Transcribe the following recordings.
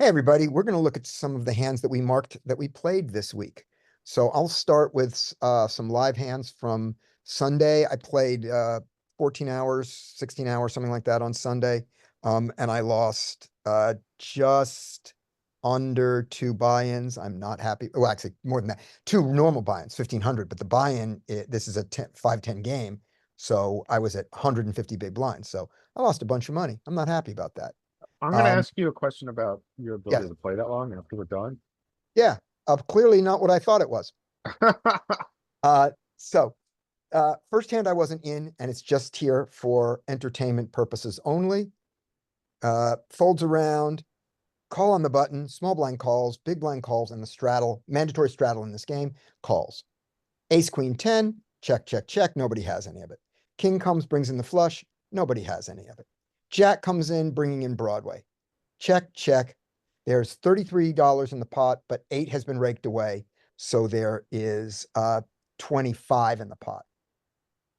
Hey, everybody, we're going to look at some of the hands that we marked that we played this week. So I'll start with some live hands from Sunday. I played 14 hours, 16 hours, something like that on Sunday. And I lost just under two buy-ins. I'm not happy. Well, actually, more than that. Two normal buy-ins, 1,500. But the buy-in, this is a 5-10 game. So I was at 150 big blinds. So I lost a bunch of money. I'm not happy about that. I'm going to ask you a question about your ability Yes. to play that long after we're done. Yeah, clearly not what I thought it was. So first hand I wasn't in, and it's just here for entertainment purposes only. Folds around, call on the button, small blind calls, big blind calls, and the straddle, mandatory straddle in this game, calls. Ace, queen, 10, check, check, check. Nobody has any of it. King comes, brings in the flush. Nobody has any of it. Jack comes in, bringing in Broadway. Check, check. There's $33 in the pot, but 8 has been raked away. So there is 25 in the pot.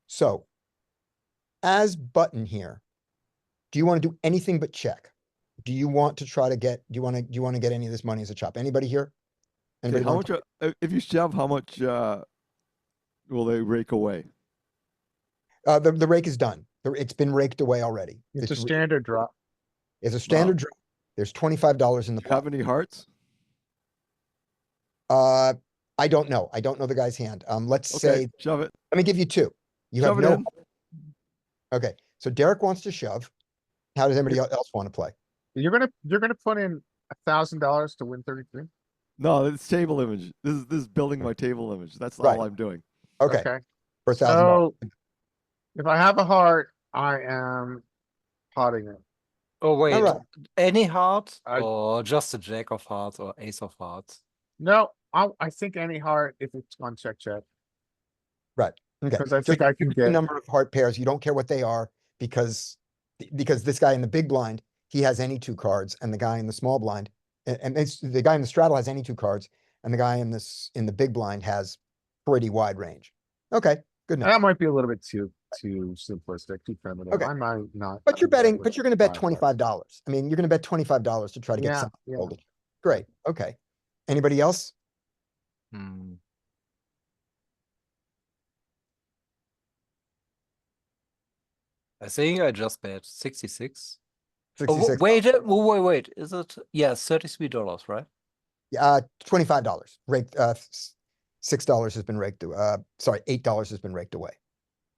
So as button here, do you want to do anything but check? Do you want to try to get, do you want to get any of this money as a chop? Anybody here? Okay, Anybody how want much, if you shove, how much will they rake away? the rake is done. It's been raked away already. It's a standard drop. It's a standard drop. There's $25 in the Do you pot. have any hearts? I don't know. I don't know the guy's hand. Let's Okay, say, shove it. let me give you two. You Shove have it no. in. Okay, so Derek wants to shove. How does anybody else want to play? You're gonna put in $1,000 to win 33. No, it's table image. This is building my table image. That's Right. all I'm doing. Okay, Okay. for $1,000. So if I have a heart, I am potting it. Oh wait, All right. any heart I- or just a jack of hearts or ace of hearts? No, I think any heart if it's on check check. Right. Okay. Because I So think I can the get number of heart pairs. You don't care what they are because this guy in the big blind, he has any two cards, and the guy in the small blind, and the guy in the straddle has any two cards, and the guy in the big blind has pretty wide range. Okay, good enough. that might be a little bit too simplistic, too primitive. Okay. I might not. But you're betting, but you're going to bet $5. $25. I mean, you're going to bet $25 to try to get Yeah, something yeah. folded. Great. Okay. Anybody else? Hmm. I think I just bet 66. Oh, 66. wait. Is it? Yeah, $33, right? $25. Raked. $6 has been raked. Sorry, $8 has been raked away.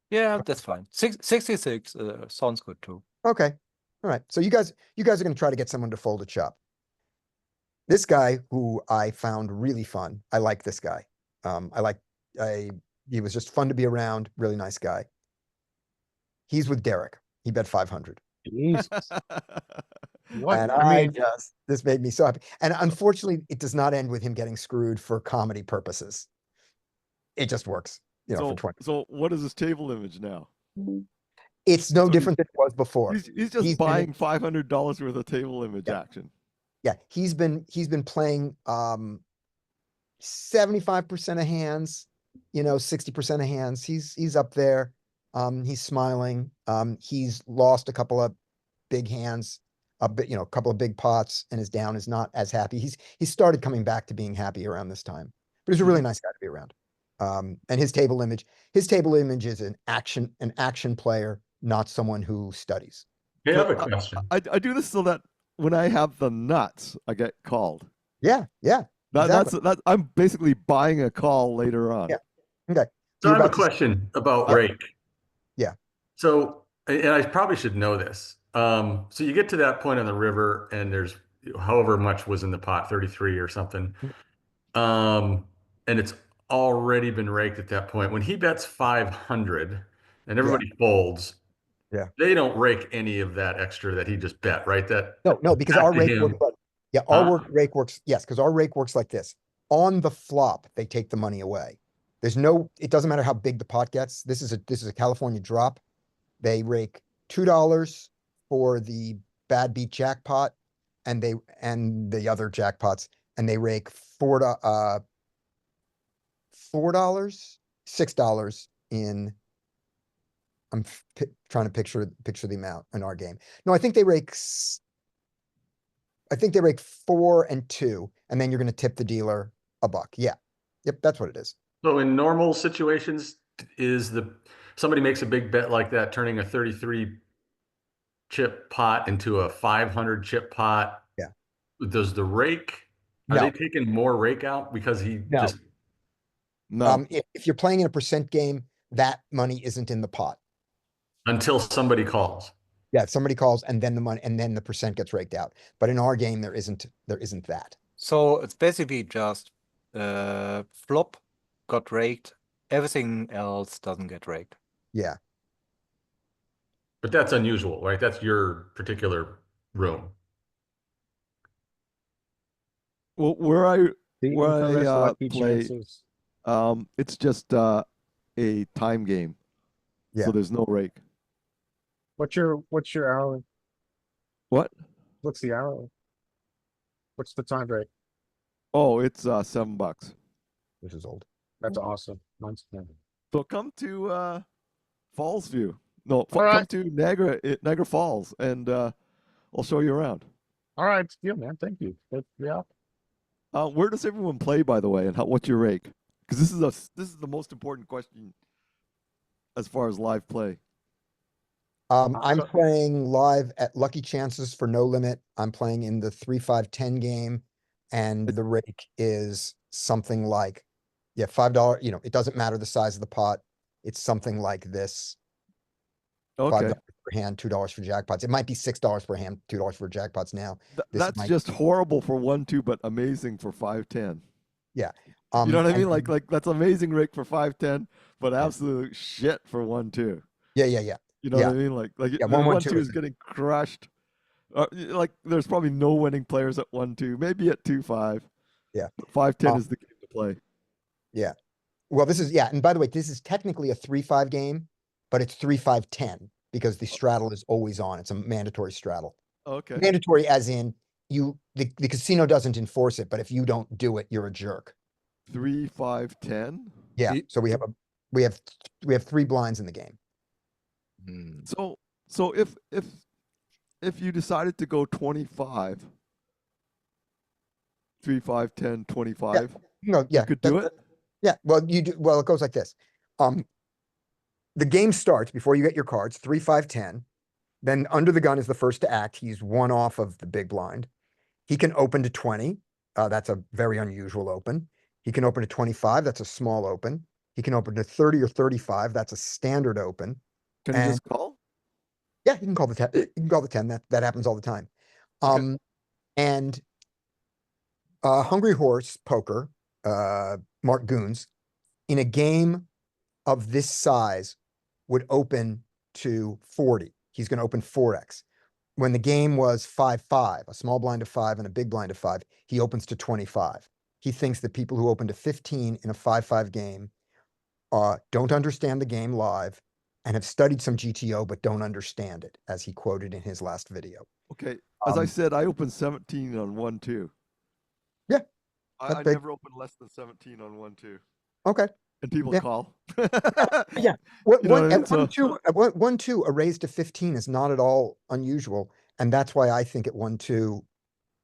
Yeah, that's fine. 66 sounds good too. Okay. All right. So you guys are going to try to get someone to fold a chop. This guy who I found really fun. I like this guy. He was just fun to be around. Really nice guy. He's with Derek. He bet 500. Jesus. What? And I mean, this made me so happy. And unfortunately, it does not end with him getting screwed for comedy purposes. It just works, for 20. So what is this table image now? It's no So different than it was before. He's just buying $500 worth of table image action. Yeah, he's been playing 75% of hands, 60% of hands. He's up there. He's smiling. He's lost a couple of big hands, a couple of big pots, and his down is not as happy. He's started coming back to being happy around this time. But he's a really nice guy to be around. And his table image is an action player, not someone who studies. I have a question. I do this so that when I have the nuts, I get called. Yeah. Exactly. That's I'm basically buying a call later on. Yeah. Okay. So I have a question about rake. Yeah. So, and I probably should know this. So you get to that point on the river and there's however much was in the pot, 33 or something. And it's already been raked at that point. When he bets 500 and everybody folds, they don't rake any of that extra that he just bet, right? No, because our rake works. Rake works. Yes, because our rake works like this. On the flop, they take the money away. It doesn't matter how big the pot gets. This is a California drop. They rake $2 for the bad beat jackpot, and the other jackpots, and they rake $4, $6 in. I'm trying to picture the amount in our game. No, I think they rake. I think they rake 4 and 2, and then you're gonna tip the dealer a buck. Yeah. Yep, that's what it is. So in normal situations, somebody makes a big bet like that, turning a 33 chip pot into a 500 chip pot. Yeah. Does the rake, are No. they taking more rake out because he No. just, No, If you're playing in a percent game, that money isn't in the pot. until somebody calls? Yeah, if somebody calls and then the money, and then the percent gets raked out. But in our game, there isn't that. So it's basically just flop got raked, everything else doesn't get raked. Yeah. But that's unusual, right? That's your particular room. well, where I The Where infamous I, lucky play- chances. it's just a time game, Yeah. so there's no rake. What's your hourly? What? What's the hourly? What's the time break? Oh, it's $7. This is old. That's awesome. Mine's 10. So come to Fallsview. No, All come right. to Niagara Falls, and I'll show you around. All right, yeah, man. Thank you. Yeah. Where does everyone play, by the way, and what's your rake? Because this is the most important question as far as live play. I'm So- playing live at Lucky Chances for no limit. I'm playing in the 3, 5, 10 game, and the rake is something like, yeah, $5. You know, it doesn't matter the size of the pot. It's something like this. Okay, $5 per hand, $2 for jackpots. It might be $6 per hand, $2 for jackpots now. This that's might- just horrible for 1-2, but amazing for 5-10. You know what I and mean? Like that's amazing rake for 5-10, but absolute shit for 1-2. yeah. You know Yeah. what I mean? Like Yeah, 1-2 1-2 is getting crushed. Like there's probably no winning players at 1-2, maybe at 2-5. Yeah. But 5-10 Oh. is the game to play. Well, this is, yeah, and by the way, this is technically a 3, 5 game, but it's 3, 5, 10 because the straddle is always on. It's a mandatory straddle. Okay. Mandatory as in the casino doesn't enforce it, but if you don't do it, you're a jerk. 3, 5, 10. Yeah, The- so we have 3 blinds in the game. Hmm. So if you decided to go 25, 3, 5, 10, 25, No, yeah. you could do it. Yeah, well, it goes like this. The game starts before you get your cards, 3, 5, 10. Then under the gun is the first to act. He's one off of the big blind. He can open to 20. That's a very unusual open. He can open to 25. That's a small open. He can open to 30 or 35. That's a standard open. Can you And- just call? Yeah, you can call the 10. You can call the 10. That happens all the time. Okay. And Hungry Horse Poker, Mark Goons, in a game of this size would open to 40. He's going to open 4x. When the game was 5-5, a small blind of 5 and a big blind of 5, he opens to 25. He thinks that people who open to 15 in a 5-5 game don't understand the game live and have studied some GTO but don't understand it, as he quoted in his last video. Okay. As I Um, said, I opened 17 on 1-2. Yeah, that's I big. never opened less than 17 on 1-2. Okay. And people Yeah. call. Yeah. You know what I mean? At So- 1-2, at 1-2, a raise to 15 is not at all unusual. And that's why I think at 1-2,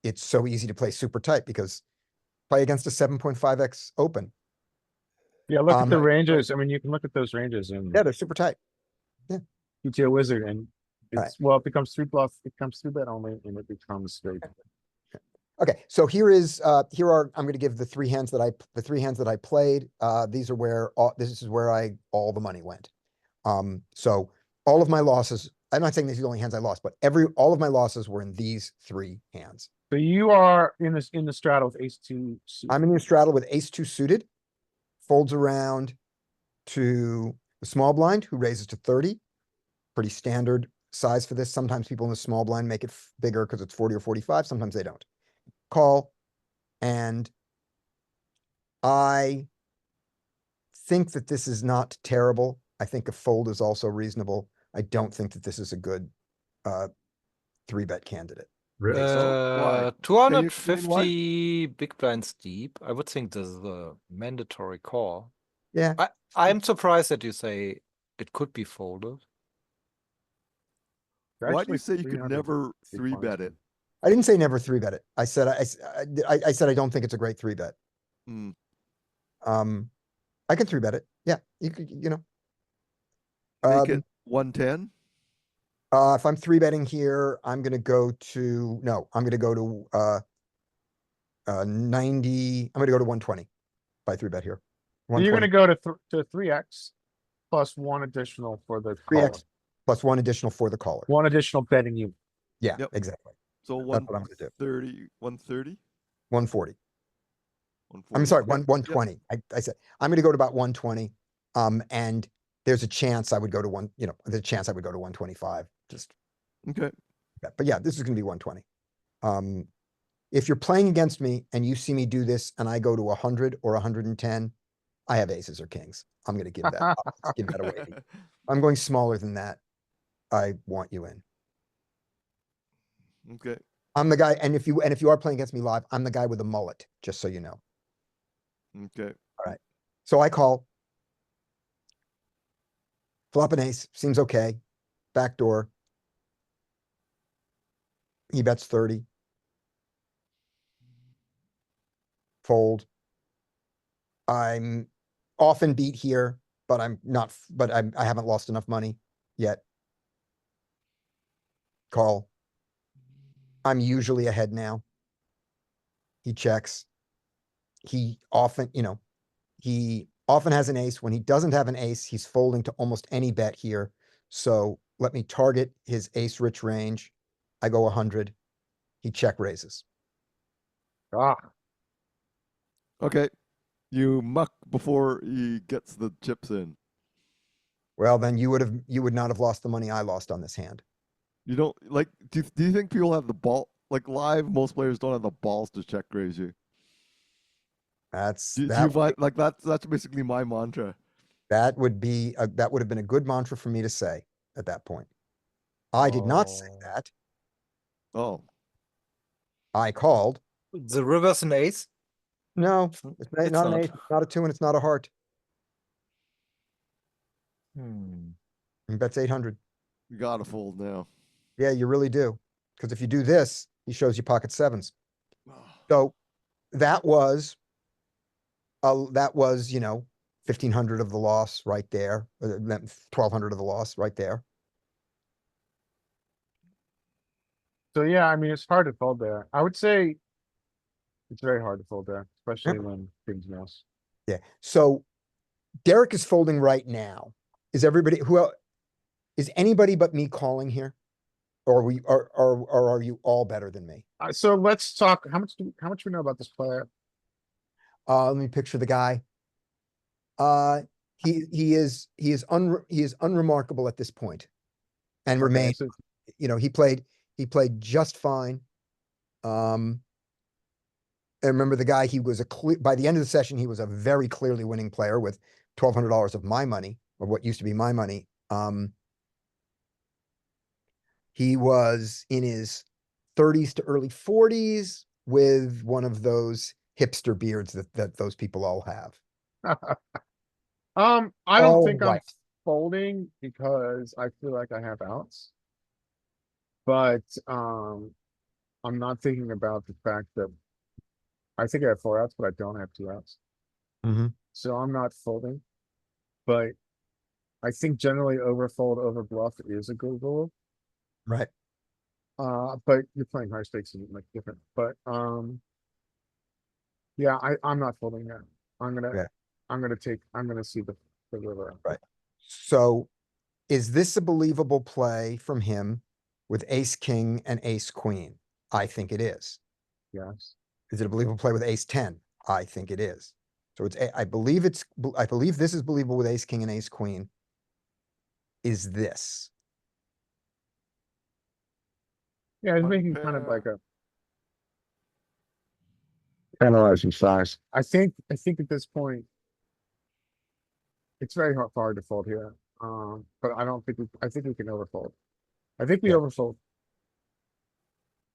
it's so easy to play super tight because play against a 7.5x open. Yeah, look at the Right. ranges. I mean, you can look at those ranges in Yeah, they're super tight. GTO Wizard, and All it's well, it becomes 3 bluff, it becomes 3 bet only, and it becomes straight. Okay, so here are, I'm gonna give the 3 hands that I played. These are where, this is where all the money went. So all of my losses, I'm not saying these are the only hands I lost, but all of my losses were in these 3 hands. So you are in the straddle with ace-2. I'm in the straddle with ace-2 suited, folds around to the small blind, who raises to 30. Pretty standard size for this. Sometimes people in the small blind make it bigger because it's 40 or 45. Sometimes they don't. Call, and I think that this is not terrible. I think a fold is also reasonable. I don't think that this is a good 3-bet candidate. Really? why? 250 big blinds deep. I would think this is a mandatory call. Yeah, I'm surprised that you say it could be folded. Why do you say you could never 3-bet it? I didn't say never three bet it. I said, I said, I don't think it's a great three bet. Mm. I can three bet it. Yeah, you could, you know. Make it 110. If I'm three betting here, I'm gonna go to, no, I'm gonna go to, 90, I'm gonna go to 120 by three bet here. So you're 120, gonna go to 3x plus one additional for the caller. 3x plus one additional for the caller. One additional betting you. Yeah, Yep. exactly. So That's what I'm gonna do. 130. 140. 140. I'm sorry, Okay. 120. I said, I'm gonna go to about 120. And there's a chance I would go to there's a chance I would go to 125, just, Okay. but yeah, this is gonna be 120. If you're playing against me and you see me do this and I go to 100 or 110, I have aces or kings. I'm gonna give that, I'll just give that away. to you. I'm going smaller than that. I want you in. Okay. I'm the guy, and if you are playing against me live, I'm the guy with a mullet, just so you know. Okay. So I call. Flop an ace, seems okay. Backdoor. He bets 30. Fold. I'm often beat here, but I'm not, but I haven't lost enough money yet. Call. I'm usually ahead now. He checks. He often, he often has an ace. When he doesn't have an ace, he's folding to almost any bet here. So let me target his ace rich range. I go 100. He check raises. Ah, Okay. You muck before he gets the chips in. Well, then you would not have lost the money I lost on this hand. You don't like. Do you think people have the ball? Like live, most players don't have the balls to check raise you. Do you That find like that's basically my mantra. that would have been a good mantra for me to say at that point. I did not say Oh. that. Oh, I called. The river's an ace. No, it's It's not an not. ace, it's not a two, and it's not a heart. Hmm. He bets 800. you gotta fold now. Yeah, you really do. Because if you do this, he shows you pocket sevens. So that was, 1,500 of the loss right there, 1,200 of the loss right there. So yeah, I mean, it's hard to fold there. I would say it's very hard to fold there, especially Yeah. when things miss. Yeah. So Derek is folding right now. Is anybody but me calling here? Or are you all better than me? So let's talk, how much we know about this player? Let me picture the guy. He is unremarkable at this point, and Okay, remains. so He played just fine. I remember the guy. He was by the end of the session, he was a very clearly winning player with $1,200 of my money, or what used to be my money. He was in his 30s to early 40s with one of those hipster beards that those people all have. I don't All think I'm white. folding because I feel like I have outs. But, I'm not thinking about the fact that I think I have 4 outs, but I don't have 2 outs. Mhm. So I'm not folding. But I think generally overfold, overbluff is a good rule. Right. But you're playing high stakes and like different, but, yeah, I'm not folding that. I'm gonna, Yeah. I'm gonna see the river. Right. So is this a believable play from him with ace, king, and ace, queen? I think it is. Yes. Is it a believable play with ace 10? I think it is. So I believe this is believable with ace, king, and ace, queen. Is this? Yeah, it's One making kind of pair. like a. Analyzing size. I think at this point. It's very hard to fold here, but I don't think I think we can overfold. I think we Yeah. overfold.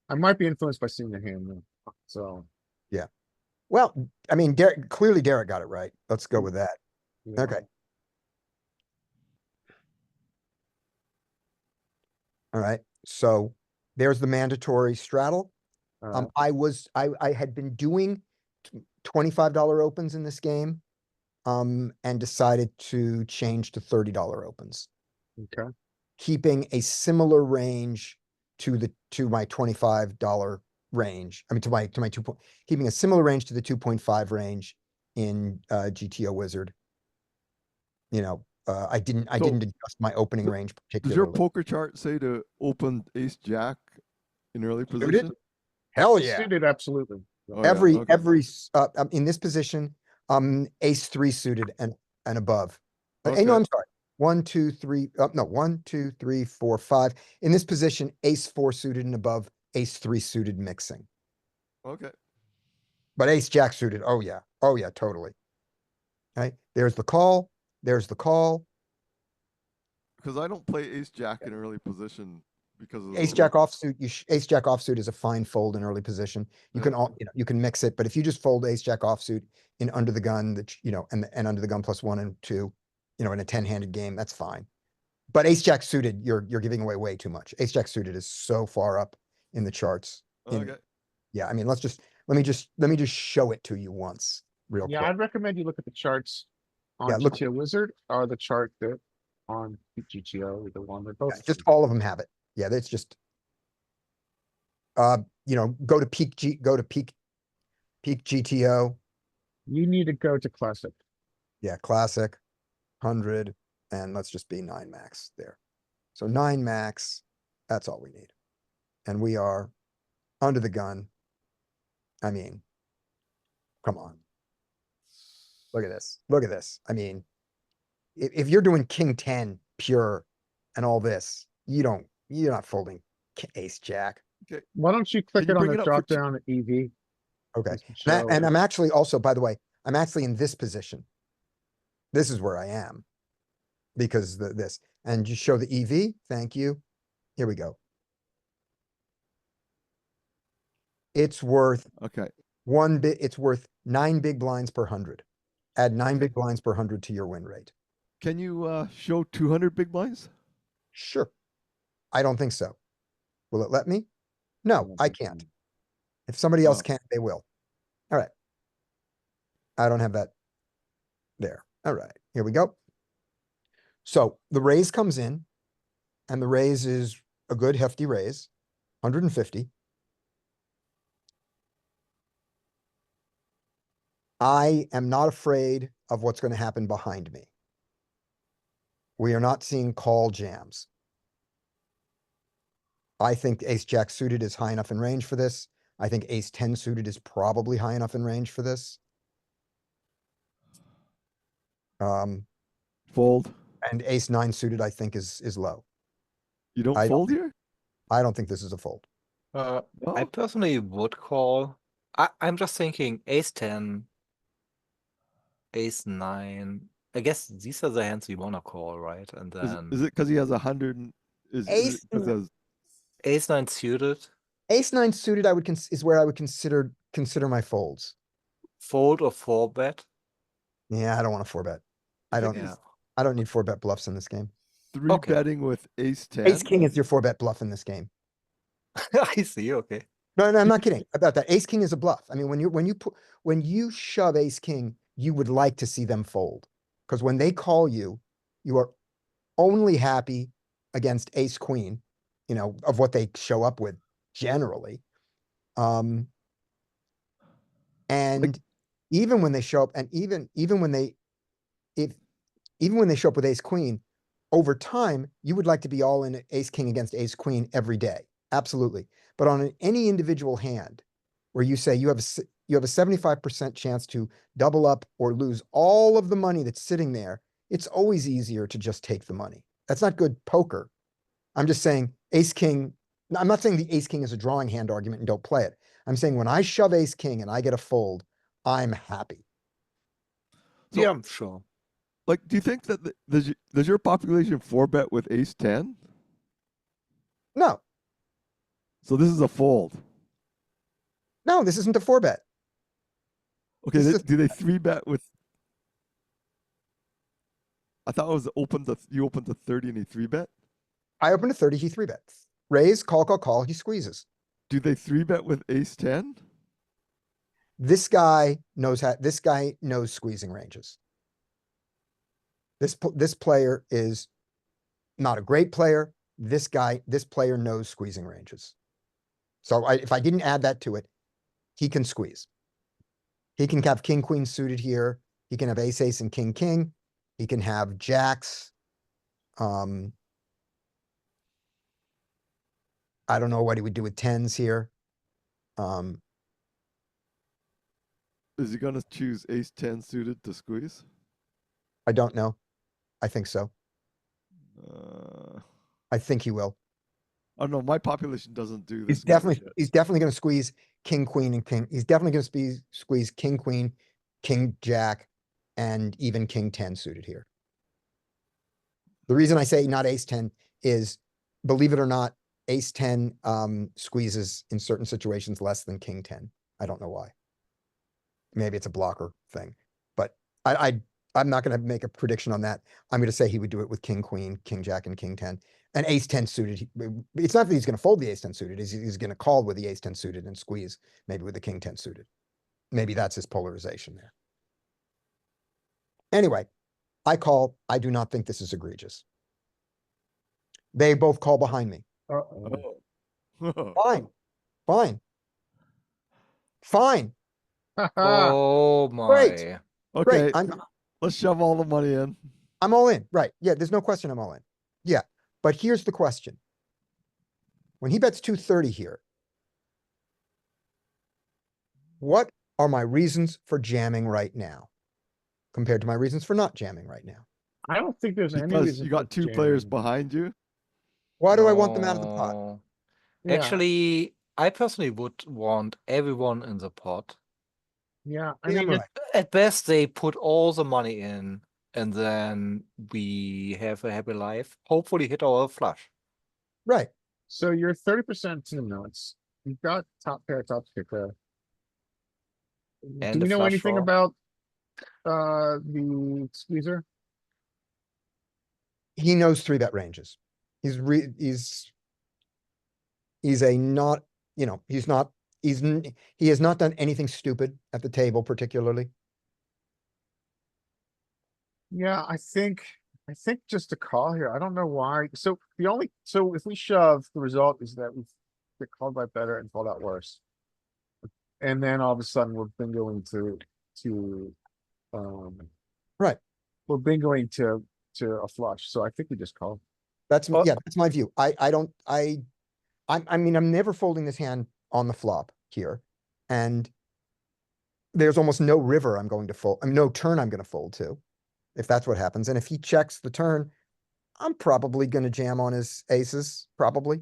I might be influenced by seeing the hand though, so. Well, I mean, clearly Derek got it right. Let's go with that. Yeah. Okay. All right. So There's the mandatory straddle. Uh, I had been doing $25 opens in this game. And decided to change to $30 opens, okay. keeping a similar range to my $25 range. I mean, to my 2 point, keeping a similar range to the 2.5 range in GTO Wizard. You know, I didn't So, adjust my opening range Does your particularly. poker chart say to open ace jack in early Suited? position? Hell yeah. Suited, absolutely. Oh, yeah, Every okay. in this position, ace 3 suited and above. No, Okay. I'm sorry. 1, 2, 3. No, 1, 2, 3, 4, 5. In this position, ace 4 suited and above, ace 3 suited mixing. Okay. But ace jack suited, oh yeah, totally. Okay, there's the call. There's the call. Because I don't play ace jack in early position because of Ace the jack offsuit. Ace jack offsuit is a fine fold in early position. You can you can mix it, but if you just fold ace jack offsuit in under the gun, that and under the gun +1 and 2, in a 10-handed game, that's fine. But ace jack suited, you're giving away way too much. Ace jack suited is so far up in the charts. Okay. Yeah, I mean, let me just show it to you once, real Yeah, quick. I'd recommend you look at the charts Yeah, on look, GTO Wizard or the chart that on GTO, either one, they're both. just all of them have it. Yeah, that's just go to peak GTO. You need to go to classic. Yeah, classic, 100, and let's just be 9 max there. So 9 max, that's all we need. And we are under the gun. I mean, come on. Look at this. Look at this. I mean, if you're doing king 10 pure and all this, you're not folding ace jack. Why don't you click you it on bring the it up for drop down at EV? Okay. This can show And it. I'm actually also, by the way, I'm actually in this position. This is where I am because this, and you show the EV. Thank you. Here we go. It's worth Okay. it's worth 9 big blinds per 100. Add 9 big blinds per 100 to your win rate. Can you show 200 big blinds? Sure. I don't think so. Will it let me? No, I can't. If somebody else Oh. can, they will. All right. I don't have that there. All right, here we go. So the raise comes in, and the raise is a good hefty raise, 150. I am not afraid of what's going to happen behind me. We are not seeing call jams. I think ace jack suited is high enough in range for this. I think ace 10 suited is probably high enough in range for this. Fold. And ace 9 suited, I think, is low. You don't I fold here? I don't think this is a fold. I No? personally would call. I'm just thinking ace 10, ace 9. I guess these are the hands you want to call, right? And Is then it because he has 100? Is Ace it 'cause he has- ace 9 suited, Ace 9 suited, is where I would consider my folds. fold or 4-bet? Yeah, I don't want to 4-bet. I don't Yeah. I don't need 4-bet bluffs in this game. 3 Okay. betting with ace 10? Ace king is your 4-bet bluff in this game. I see, okay. No, I'm not kidding about that. Ace king is a bluff. I mean, when you shove ace king, you would like to see them fold. Because when they call you, you are only happy against ace queen, of what they show up with generally. And even when they show up, and even when they show up with ace queen, over time, you would like to be all in ace king against ace queen every day. Absolutely. But on any individual hand where you say you have a 75% chance to double up or lose all of the money that's sitting there, it's always easier to just take the money. That's not good poker. I'm just saying ace king. I'm not saying the ace king is a drawing hand argument and don't play it. I'm saying when I shove ace king and I get a fold, I'm happy. So- Yeah, I'm sure. Like, do you think that does your population 4-bet with ace 10? No, So this is a fold. this isn't a 4-bet. Okay, This is do they 3-bet with? I thought it was you opened to 30 and he 3-bet. I opened a 30, he 3-bets. Raise, call, he squeezes. Do they 3-bet with ace 10? This guy knows squeezing ranges. This player is not a great player. This player knows squeezing ranges. So if I didn't add that to it, he can squeeze. He can have king, queen suited here. He can have ace, ace, and king, king. He can have jacks. I don't know what he would do with tens here. Is he gonna choose ace 10 suited to squeeze? I don't know. I think so. Uh, I think he will. I don't know. My population doesn't do He's this. many definitely, shit. he's definitely gonna squeeze king, queen, and king. He's definitely gonna squeeze king, queen, king, jack, and even king 10 suited here. The reason I say not ace 10 is, believe it or not, ace 10 squeezes in certain situations less than king 10. I don't know why. Maybe it's a blocker thing, but I'm not gonna make a prediction on that. I'm gonna say he would do it with king, queen, king, jack, and king 10. And ace 10 suited, it's not that he's gonna fold the ace 10 suited, he's gonna call with the ace 10 suited and squeeze maybe with the king 10 suited. Maybe that's his polarization there. Anyway, I call. I do not think this is egregious. They both call behind me. Uh-oh. Oh. Fine, fine, fine, Oh Great. my. Okay, great. let's shove all the money in. I'm all in, right? Yeah, there's no question I'm all in. Yeah, but here's the question. When he bets 230 here, what are my reasons for jamming right now compared to my reasons for not jamming right now? I don't think there's any Because reason you got for two players jamming. behind you. Why do I want them out of the pot? No. Yeah, Actually, I personally would want everyone in the pot. yeah. I Damn mean, right. At best, they put all the money in, and then we have a happy life. Hopefully, hit our flush. Right. so you're 30% to the nuts. You've got top pair, top kicker. And Do we a know flush anything draw. about the squeezer? He knows 3-bet ranges. He's a not, he has not done anything stupid at the table particularly. Yeah, I think just a call here. I don't know why. So if we shove, the result is that we get called by better and fold out worse. And then all of a sudden we're bingoing um Right. we're bingoing to a flush. So I think we just call. That's, Oh. yeah, that's my view. I mean, I'm never folding this hand on the flop here. And there's almost no river I'm going to fold, I mean, no turn I'm gonna fold to, if that's what happens. And if he checks the turn, I'm probably gonna jam on his aces, probably.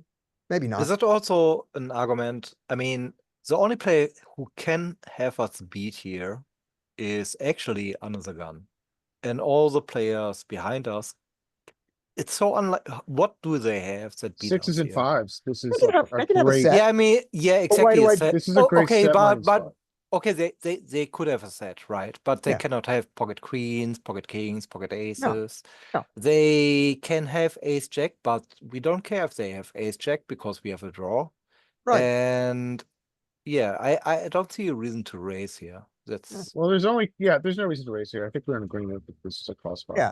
Maybe Is not. that also an argument? I mean, the only player who can have us beat here is actually under the gun. And all the players behind us, it's so unlike. What do they have that beat Sixes us and here? fives. This is I can have a great. set. Yeah, I mean, yeah, But why exactly. do I- set. This is a great okay, set but line spot. okay, they could have a set, right? But they Yeah. cannot have pocket queens, pocket kings, pocket aces. no. They can have ace jack, but we don't care if they have ace jack because we have a draw. Right. And yeah, I don't see a reason to raise here. That's Well, there's no reason to raise here. I think we're in agreement that this is a call spot. Yeah.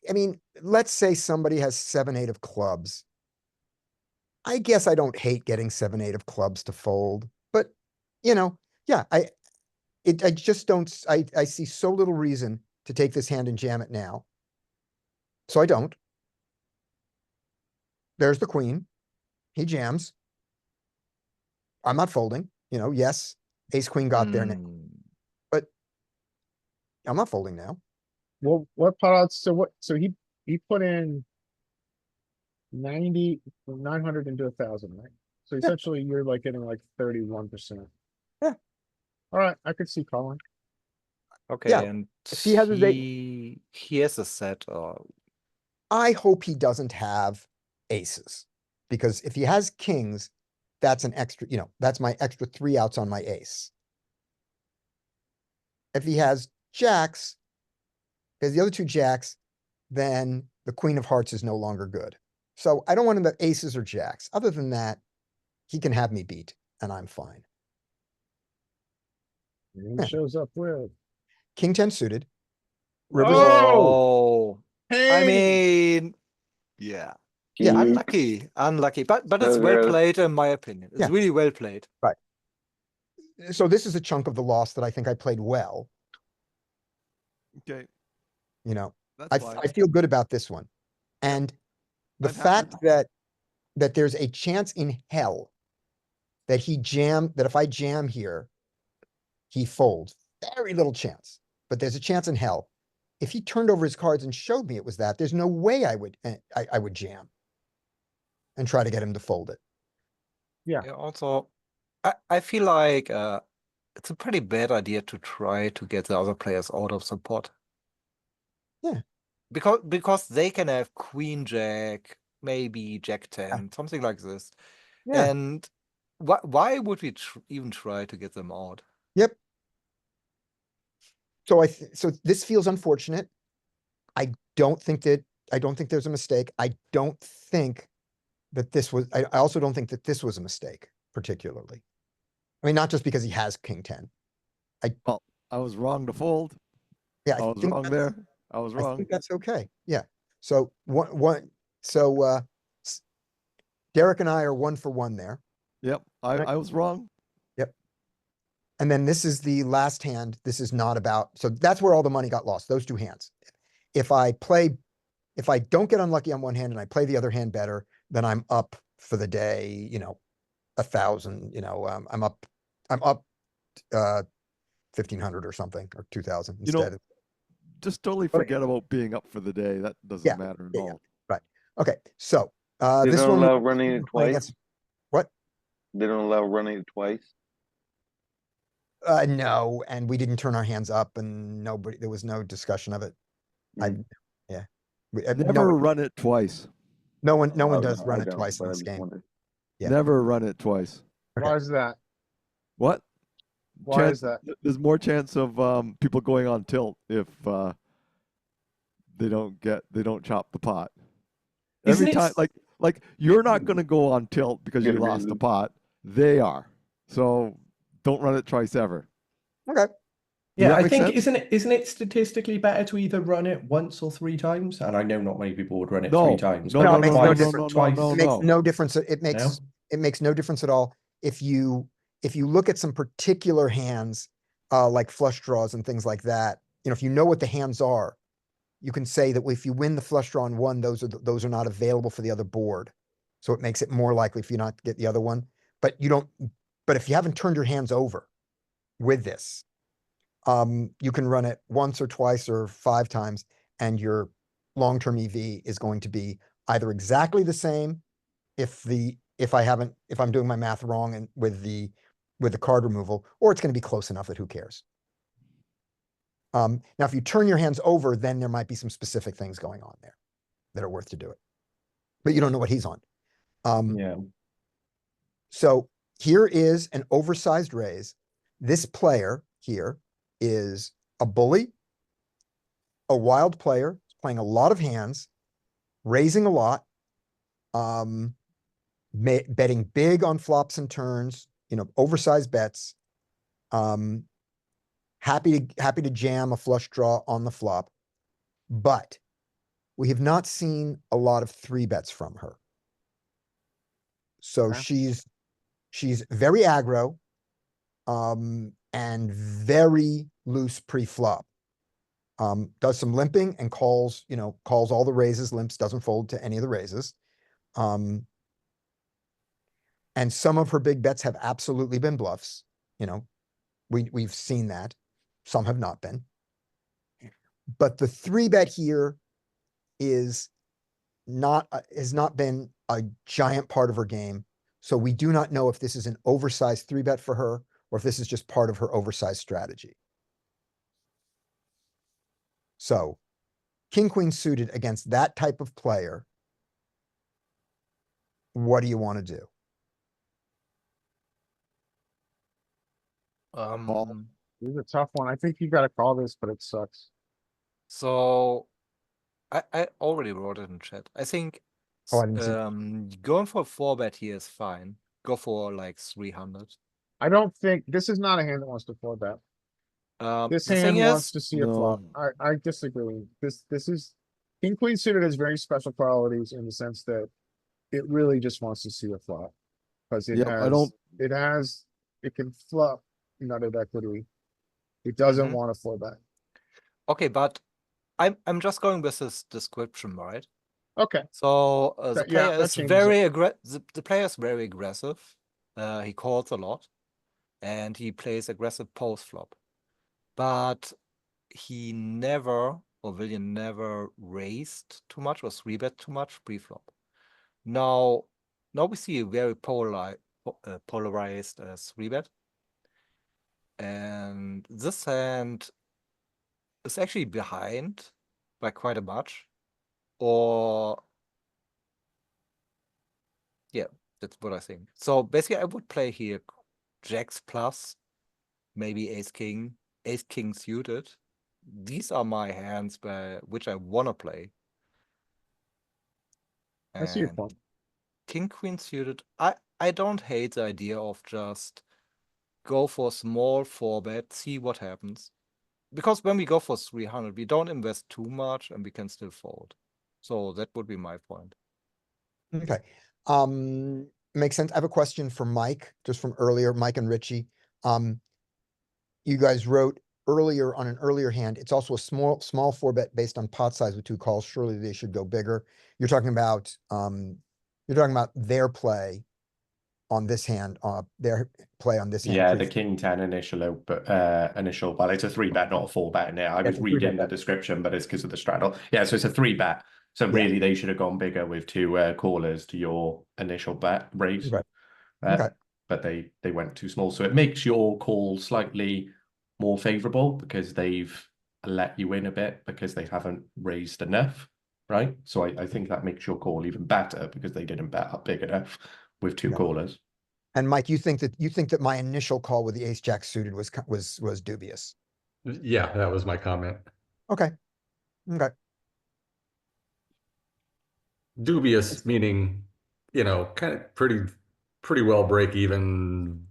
I mean, let's say somebody has 7-8 of clubs. I guess I don't hate getting 7-8 of clubs to fold, but yeah, I just don't, I see so little reason to take this hand and jam it now. So I don't. There's the queen. He jams. I'm not folding, yes, ace queen got there now, Hmm. but I'm not folding now. Well, what pot odds? So he put in 900 into 1,000, right? So essentially you're like getting like 31%. Yeah. All right, I could see calling. Okay, Yeah, and if he has his he has a set. I hope he doesn't have aces, because if he has kings, that's an extra, that's my extra 3 outs on my ace. If he has jacks, because the other 2 jacks, then the queen of hearts is no longer good. So I don't want him to aces or jacks. Other than that, he can have me beat and I'm fine. And he shows up with. King 10 suited. River's Oh, I Hey! mean, yeah, Yeah. unlucky, but it's So well gross. played in my opinion. It's Yeah. really well played. So this is a chunk of the loss that I think I played well. Okay, You know, that's I, fine. I feel good about this one. And the I'm happy. fact that there's a chance in hell that that if I jam here, he folds. Very little chance, but there's a chance in hell. If he turned over his cards and showed me it was that, there's no way I would jam and try to get him to fold it. Yeah. Yeah, also, I feel like it's a pretty bad idea to try to get the other players out of the pot. Yeah. Because they can have Queen Jack, maybe Jack 10, something like this. Yeah. And why would we even try to get them out? Yep. So so this feels unfortunate. I don't think there's a mistake. I don't think that this was, I also don't think that this was a mistake, particularly. I mean, not just because he has King 10. I was wrong to fold. Yeah, I was think wrong that's- there. I was I wrong. think that's okay. Yeah. So Derek and I are 1 for 1 there. Yep, Right. I was wrong. And then this is the last hand. This is not about, so that's where all the money got lost, those 2 hands. If I don't get unlucky on one hand and I play the other hand better, then I'm up for the day, 1,000, I'm up 1,500 or something, or 2,000 You know, instead. Just totally Okay. forget about being up for the day. That doesn't Yeah, matter at yeah, all. Right. Okay. So, They this don't one. allow running it playing twice. against- What? They don't allow running it twice. No, and we didn't turn our hands up and there was no discussion of it. Yeah. Never run it twice. No one Oh, does no, run I it don't, twice in but I this just game. wondered. Yeah. Never run it twice. Why is that? What? Why is that? There's more chance of people going on tilt if they don't chop the pot. Isn't Every it time, like you're not going to go on tilt because you Good lost the reason. pot. They are. So don't run it twice ever. Okay. Yeah, that I make think sense? isn't it statistically better to either run it once or 3 times? And I know not many people would run it No, 3 times. no, but No, it no, makes no, no no, difference. no, no, twice. no, It makes no. no difference. It makes no difference at all. If you look at some particular hands, like flush draws and things like that, if you know what the hands are, you can say that if you win the flush draw on one, those are not available for the other board. So it makes it more likely for you not to get the other one. But if you haven't turned your hands over with this, you can run it once or twice or 5 times, and your long-term EV is going to be either exactly the same if I'm doing my math wrong and with the card removal, or it's going to be close enough that who cares. Now, if you turn your hands over, then there might be some specific things going on there that are worth to do it, but you don't know what he's on. Yeah. So here is an oversized raise. This player here is a bully, a wild player, playing a lot of hands, raising a lot, betting big on flops and turns, oversized bets, happy to jam a flush draw on the flop, but we have not seen a lot of 3 bets from her. So Okay. she's very aggro, and very loose pre-flop. Does some limping and calls all the raises, limps, doesn't fold to any of the raises. And some of her big bets have absolutely been bluffs. We've seen that. Some have not been. But the 3-bet here has not been a giant part of her game. So we do not know if this is an oversized 3-bet for her or if this is just part of her oversized strategy. So king, queen suited against that type of player, what do you want to do? This is a tough one. I think you got to call this, but it sucks. So I already wrote it in chat. I think Oh, I didn't see. Going for 4-bet here is fine. Go for like 300. I don't think, this is not a hand that wants to four bet. This The thing hand wants is, to see a flop. No. I disagree. This is, king queen suited has very special qualities in the sense that it really just wants to see a flop. Cause it Yeah, I has, don't. it can flop nutted equity. It doesn't Mhm. want to four bet. okay, but I'm just going with this description, right? Okay, So the That- yeah, player that is changes it. very the player is very aggressive. He calls a lot, and he plays aggressive post flop. But he never or William never raised too much or 3-bet too much pre-flop. Now we see a very polarized 3-bet. And this hand is actually behind by quite a much. Or yeah, that's what I think. So basically I would play here jacks plus, maybe ace king suited. These are my hands by which I wanna play. I see your And point. king queen suited, I don't hate the idea of just go for small 4-bet, see what happens. Because when we go for 300, we don't invest too much and we can still fold. So that would be my point. Okay. Makes sense. I have a question for Mike, just from earlier, Mike and Richie. You guys wrote earlier on an earlier hand, it's also a small 4-bet based on pot size with 2 calls. Surely they should go bigger. You're talking about their play on this hand, their play on this hand. Yeah, the king 10 initial, well, it's a 3-bet, not a 4-bet in there. I Yeah, was it's a 3-bet reading the bet. description, but it's because of the straddle. Yeah, so it's a 3-bet. So Yeah. really, they should have gone bigger with 2 callers to your initial bet raise. Right. Okay. But they went too small. So it makes your call slightly more favorable because they've let you in a bit because they haven't raised enough, right? So I think that makes your call even better because they didn't bet up big enough with 2 Yeah. callers. And Mike, you think that my initial call with the ace jack suited was dubious. Yeah, that was my comment. Okay. Okay. Dubious meaning, kind of pretty well break even,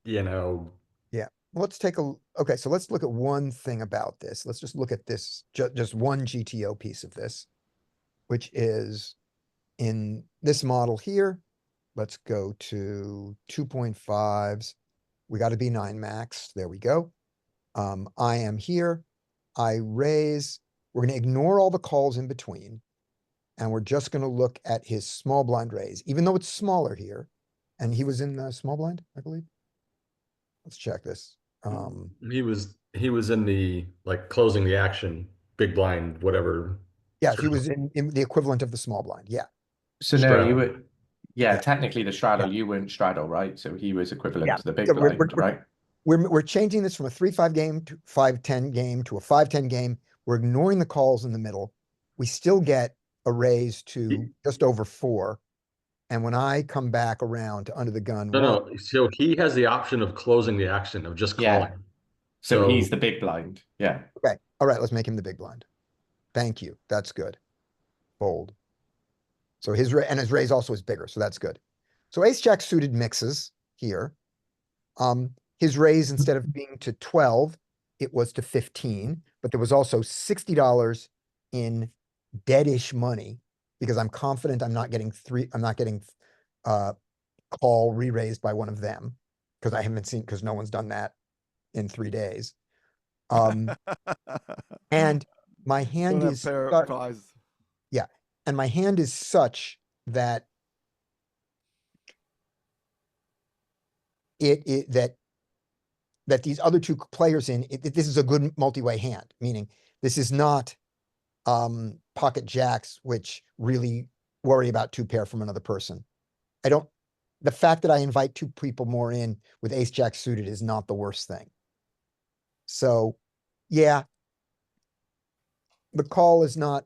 Yeah. Let's take okay, so let's look at one thing about this. Let's just look at this, just one GTO piece of this, which is in this model here. Let's go to 2.5s. We got to be 9 max. There we go. I am here. I raise. We're going to ignore all the calls in between. And we're just going to look at his small blind raise, even though it's smaller here. And he was in the small blind, I believe. Let's check this. he was in the like closing the action, big blind, whatever. Yeah, he was in the equivalent of the small blind. Yeah. So no, Straddle. you were, yeah, Yeah. technically the straddle, Yeah. you weren't straddle, right? So he was equivalent Yeah. to the big Yeah, blind, right? We're changing this from a 3-5 game to 5-10 game to a 5-10 game. We're ignoring the calls in the middle. We still get a raise to just over 4. And when I come back around to under the gun, No. So he has the option of closing the action of just Yeah. calling. So he's the big blind. Yeah. okay. All right, let's make him the big blind. Thank you. That's good. Fold. So his raise also is bigger, so that's good. So ace jack suited mixes here. His raise, instead of being to 12, it was to 15, but there was also $60 in deadish money because I'm confident I'm not getting call re-raised by one of them because I haven't seen, because no one's done that in 3 days. And my hand Don't have is pair such, prize. yeah, and my hand is such that that these other 2 players this is a good multi-way hand, meaning this is not pocket jacks, which really worry about 2 pair from another person. The fact that I invite 2 people more in with ace jack suited is not the worst thing. So yeah, the call is not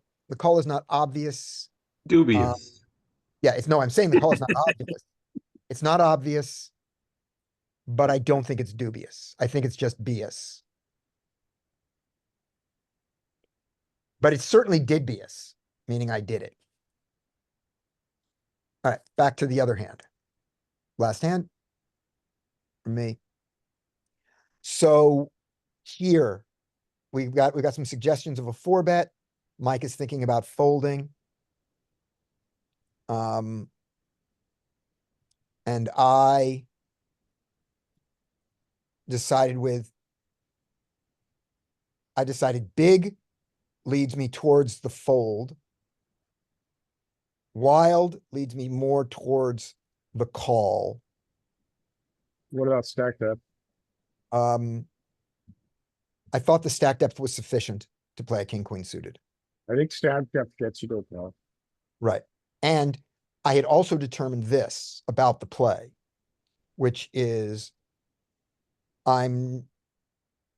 obvious. Dubious. Yeah, I'm saying the call is not obvious. It's not obvious, but I don't think it's dubious. I think it's just BS. But it certainly did BS, meaning I did it. Alright, back to the other hand. Last hand. For me. So here, we got some suggestions of a 4-bet. Mike is thinking about folding. And I decided big leads me towards the fold. Wild leads me more towards the call. What about stack depth? I thought the stack depth was sufficient to play a king, queen suited. I think stack depth gets you to a call. Right. And I had also determined this about the play, which is I'm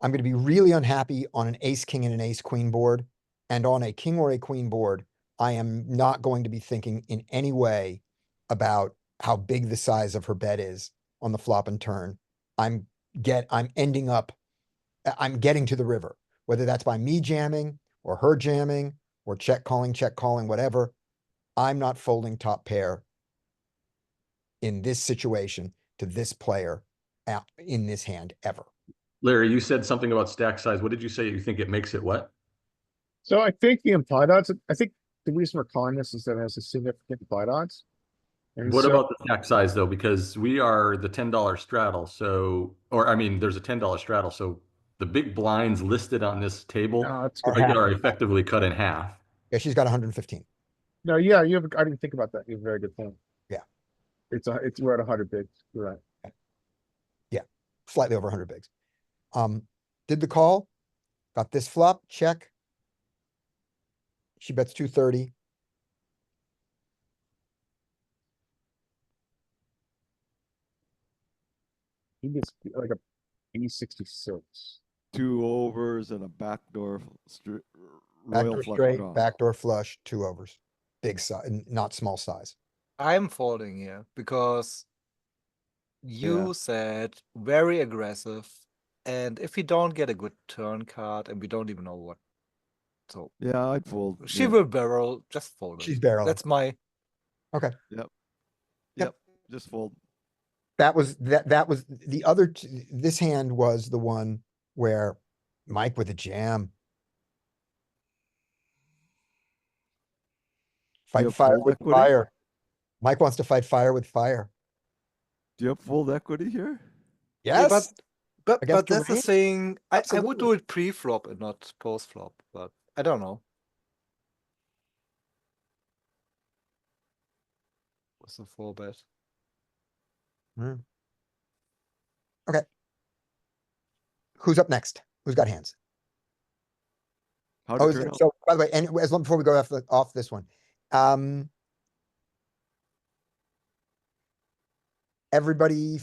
going to be really unhappy on an ace, king and an ace queen board. And on a king or a queen board, I am not going to be thinking in any way about how big the size of her bet is on the flop and turn. I'm getting to the river, whether that's by me jamming or her jamming or check calling, whatever. I'm not folding top pair in this situation to this player in this hand ever. Larry, you said something about stack size. What did you say? You think it makes it what? So I think the implied odds, I think the reason we're calling this is that it has a significant implied odds. And What so- about the stack size though? Because we are the $10 straddle. So, or I mean, there's a $10 straddle. So the big blinds listed on this table It's Are good. half. are effectively cut in half. Yeah, she's got 115. No, yeah, I didn't think about that. You have a very good point. Yeah. We're at 100 bigs. You're right. Slightly over 100 bigs. Did the call, got this flop, check. She bets 230. He gets like a B66. 2 overs and a backdoor royal Backdoor flush straight, draw. backdoor flush, 2 overs. Big size, not small size. I'm folding here because you said very aggressive, and if we don't get a good turn card and we don't even know what, so Yeah, I'd fold. she Yeah. will barrel. Just fold it. She's barreling. That's my. Yep. Just fold. That was the other, this hand was the one where Mike with a jam. Do Fight you have fire fold with equity? fire. Mike wants to fight fire with fire. Do you have full equity here? Yeah, Yes. but Against your that's the range? thing. I would Absolutely. do it pre-flop and not post-flop, but I don't know. What's the 4-bet? Who's up next? Who's got hands? How Oh, did it turn out? so by the way, and as long before we go off this one, everybody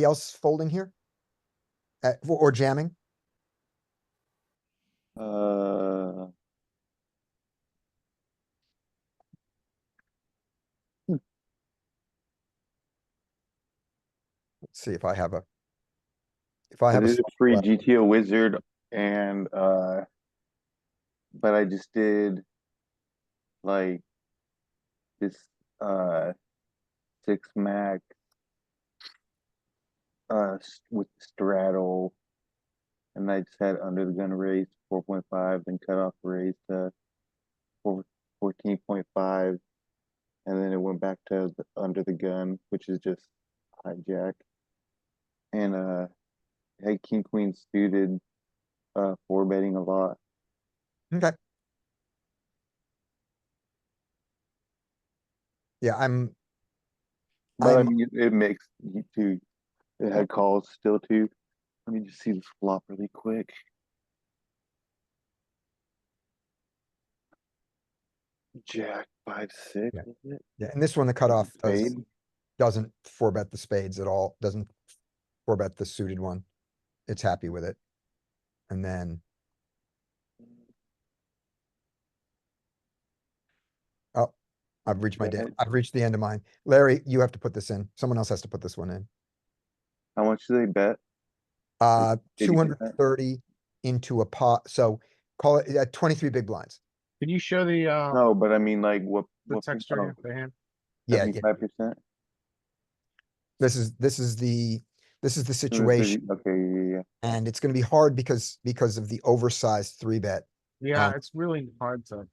else folding here? Or jamming? Uh, Let's see if I have a. I did a free GTO wizard and but I just did like this 6 max with straddle, and I just had under the gun raise 4.5, then cut off raise to 14.5, and then it went back to the under the gun, which is just hijack. And had king queen suited, 4-betting a lot. Okay. Yeah, But I mean, it makes you too. It had calls still too. Let me just see this flop really quick. Jack 5-6. Yeah. Is it? yeah, and this one, the cutoff Spade. doesn't 4-bet the spades at all, doesn't 4-bet the suited one. It's happy with it. And then. Oh, I've reached I've reached the end of mine. Larry, you have to put this in. Someone else has to put this one in. How much do they bet? 80%? 230 into a pot, so call it 23 big blinds. Can you show the No, but I mean, like, what texture of the hand? Yeah, 75%. this is the situation, Okay, yeah. and it's gonna be hard because of the oversized 3-bet. Yeah, Um, it's really hard to.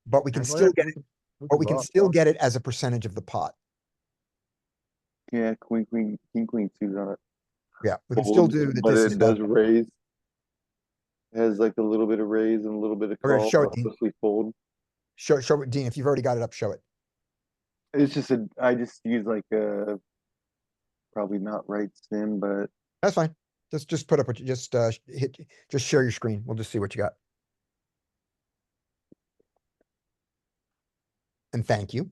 But we can handle still it. get it, but we can still get it as a percentage of the pot. Yeah, king, queen suited on it. Yeah, we can still Fold, do that. but This it is does raise. It has like a little bit of raise and a little bit of Okay, call, show it, but Dean. mostly fold. show it, Dean. If you've already got it up, show it. It's just I just use like a, probably not right sim, but That's fine. Just put up what you just just share your screen. We'll just see what you got. And thank you.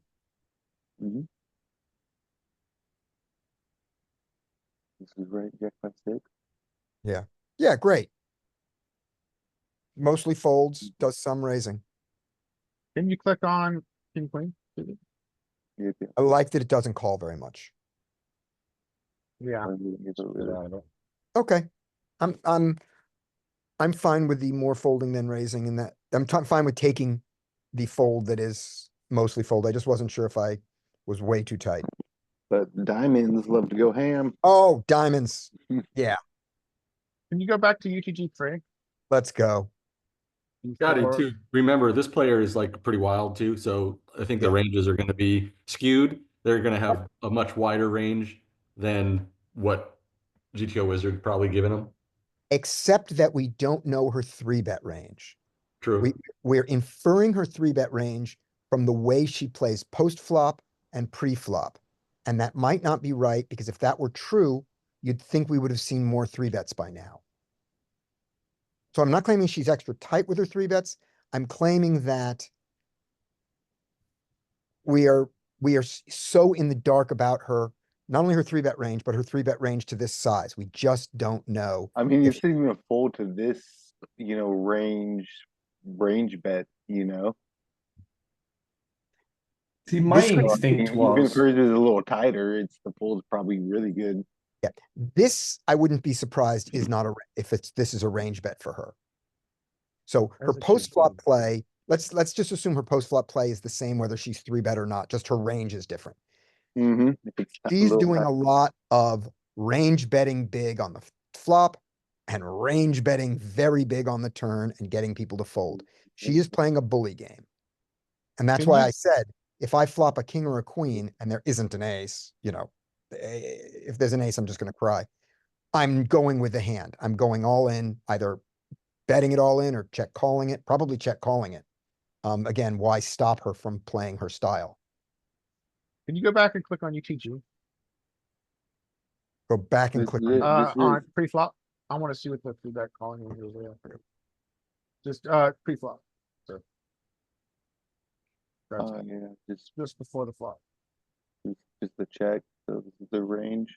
mhm. This is right, jack 5-6. Yeah, great. Mostly folds, does some raising. Can you click on king, queen? Yeah, yeah. I like that it doesn't call very much. Yeah. I'm gonna give it Get rid of- out of it. Okay. I'm fine with the more folding than raising, and that fine with taking the fold that is mostly fold. I just wasn't sure if I was way too tight. But diamonds love to go ham. Oh, diamonds. Yeah, Can you go back to UTG Frank? let's go. Scotty, Before- too. Remember, this player is like pretty wild too, so I think the Yeah. ranges are going to be skewed. They're going to have a much wider range than what GTO Wizard probably given them. Except that we don't know her 3-bet range. True. We're inferring her 3-bet range from the way she plays post-flop and pre-flop. And that might not be right, because if that were true, you'd think we would have seen more 3-bets by now. So I'm not claiming she's extra tight with her 3-bets. I'm claiming that we are so in the dark about her, not only her 3-bet range, but her 3-bet range to this size. We just don't know. I mean, if you're seeing a fold to this, range bet, See, my This could- instinct Even if was hers is a little tighter, it's the fold's probably really good. This, I wouldn't be surprised, is not if this is a range bet for her. So her As it should post-flop be. play, let's just assume her post-flop play is the same whether she's 3-bet or not, just her range is different. Mm-hmm. She's doing a lot of range betting big on the flop and range betting very big on the turn and getting people to fold. She is playing a bully game. And that's Can why you- I said, if I flop a king or a queen and there isn't an ace, if there's an ace, I'm just going to cry. I'm going with the hand. I'm going all in, either betting it all in or check calling it, probably check calling it. Again, why stop her from playing her style? Can you go back and click on UTG? Go back and This click is on it. that. This On is- pre-flop? I want to see what the feedback calling is there. Just, pre-flop. So. That's yeah, just before the flop. just the check. So this is the range.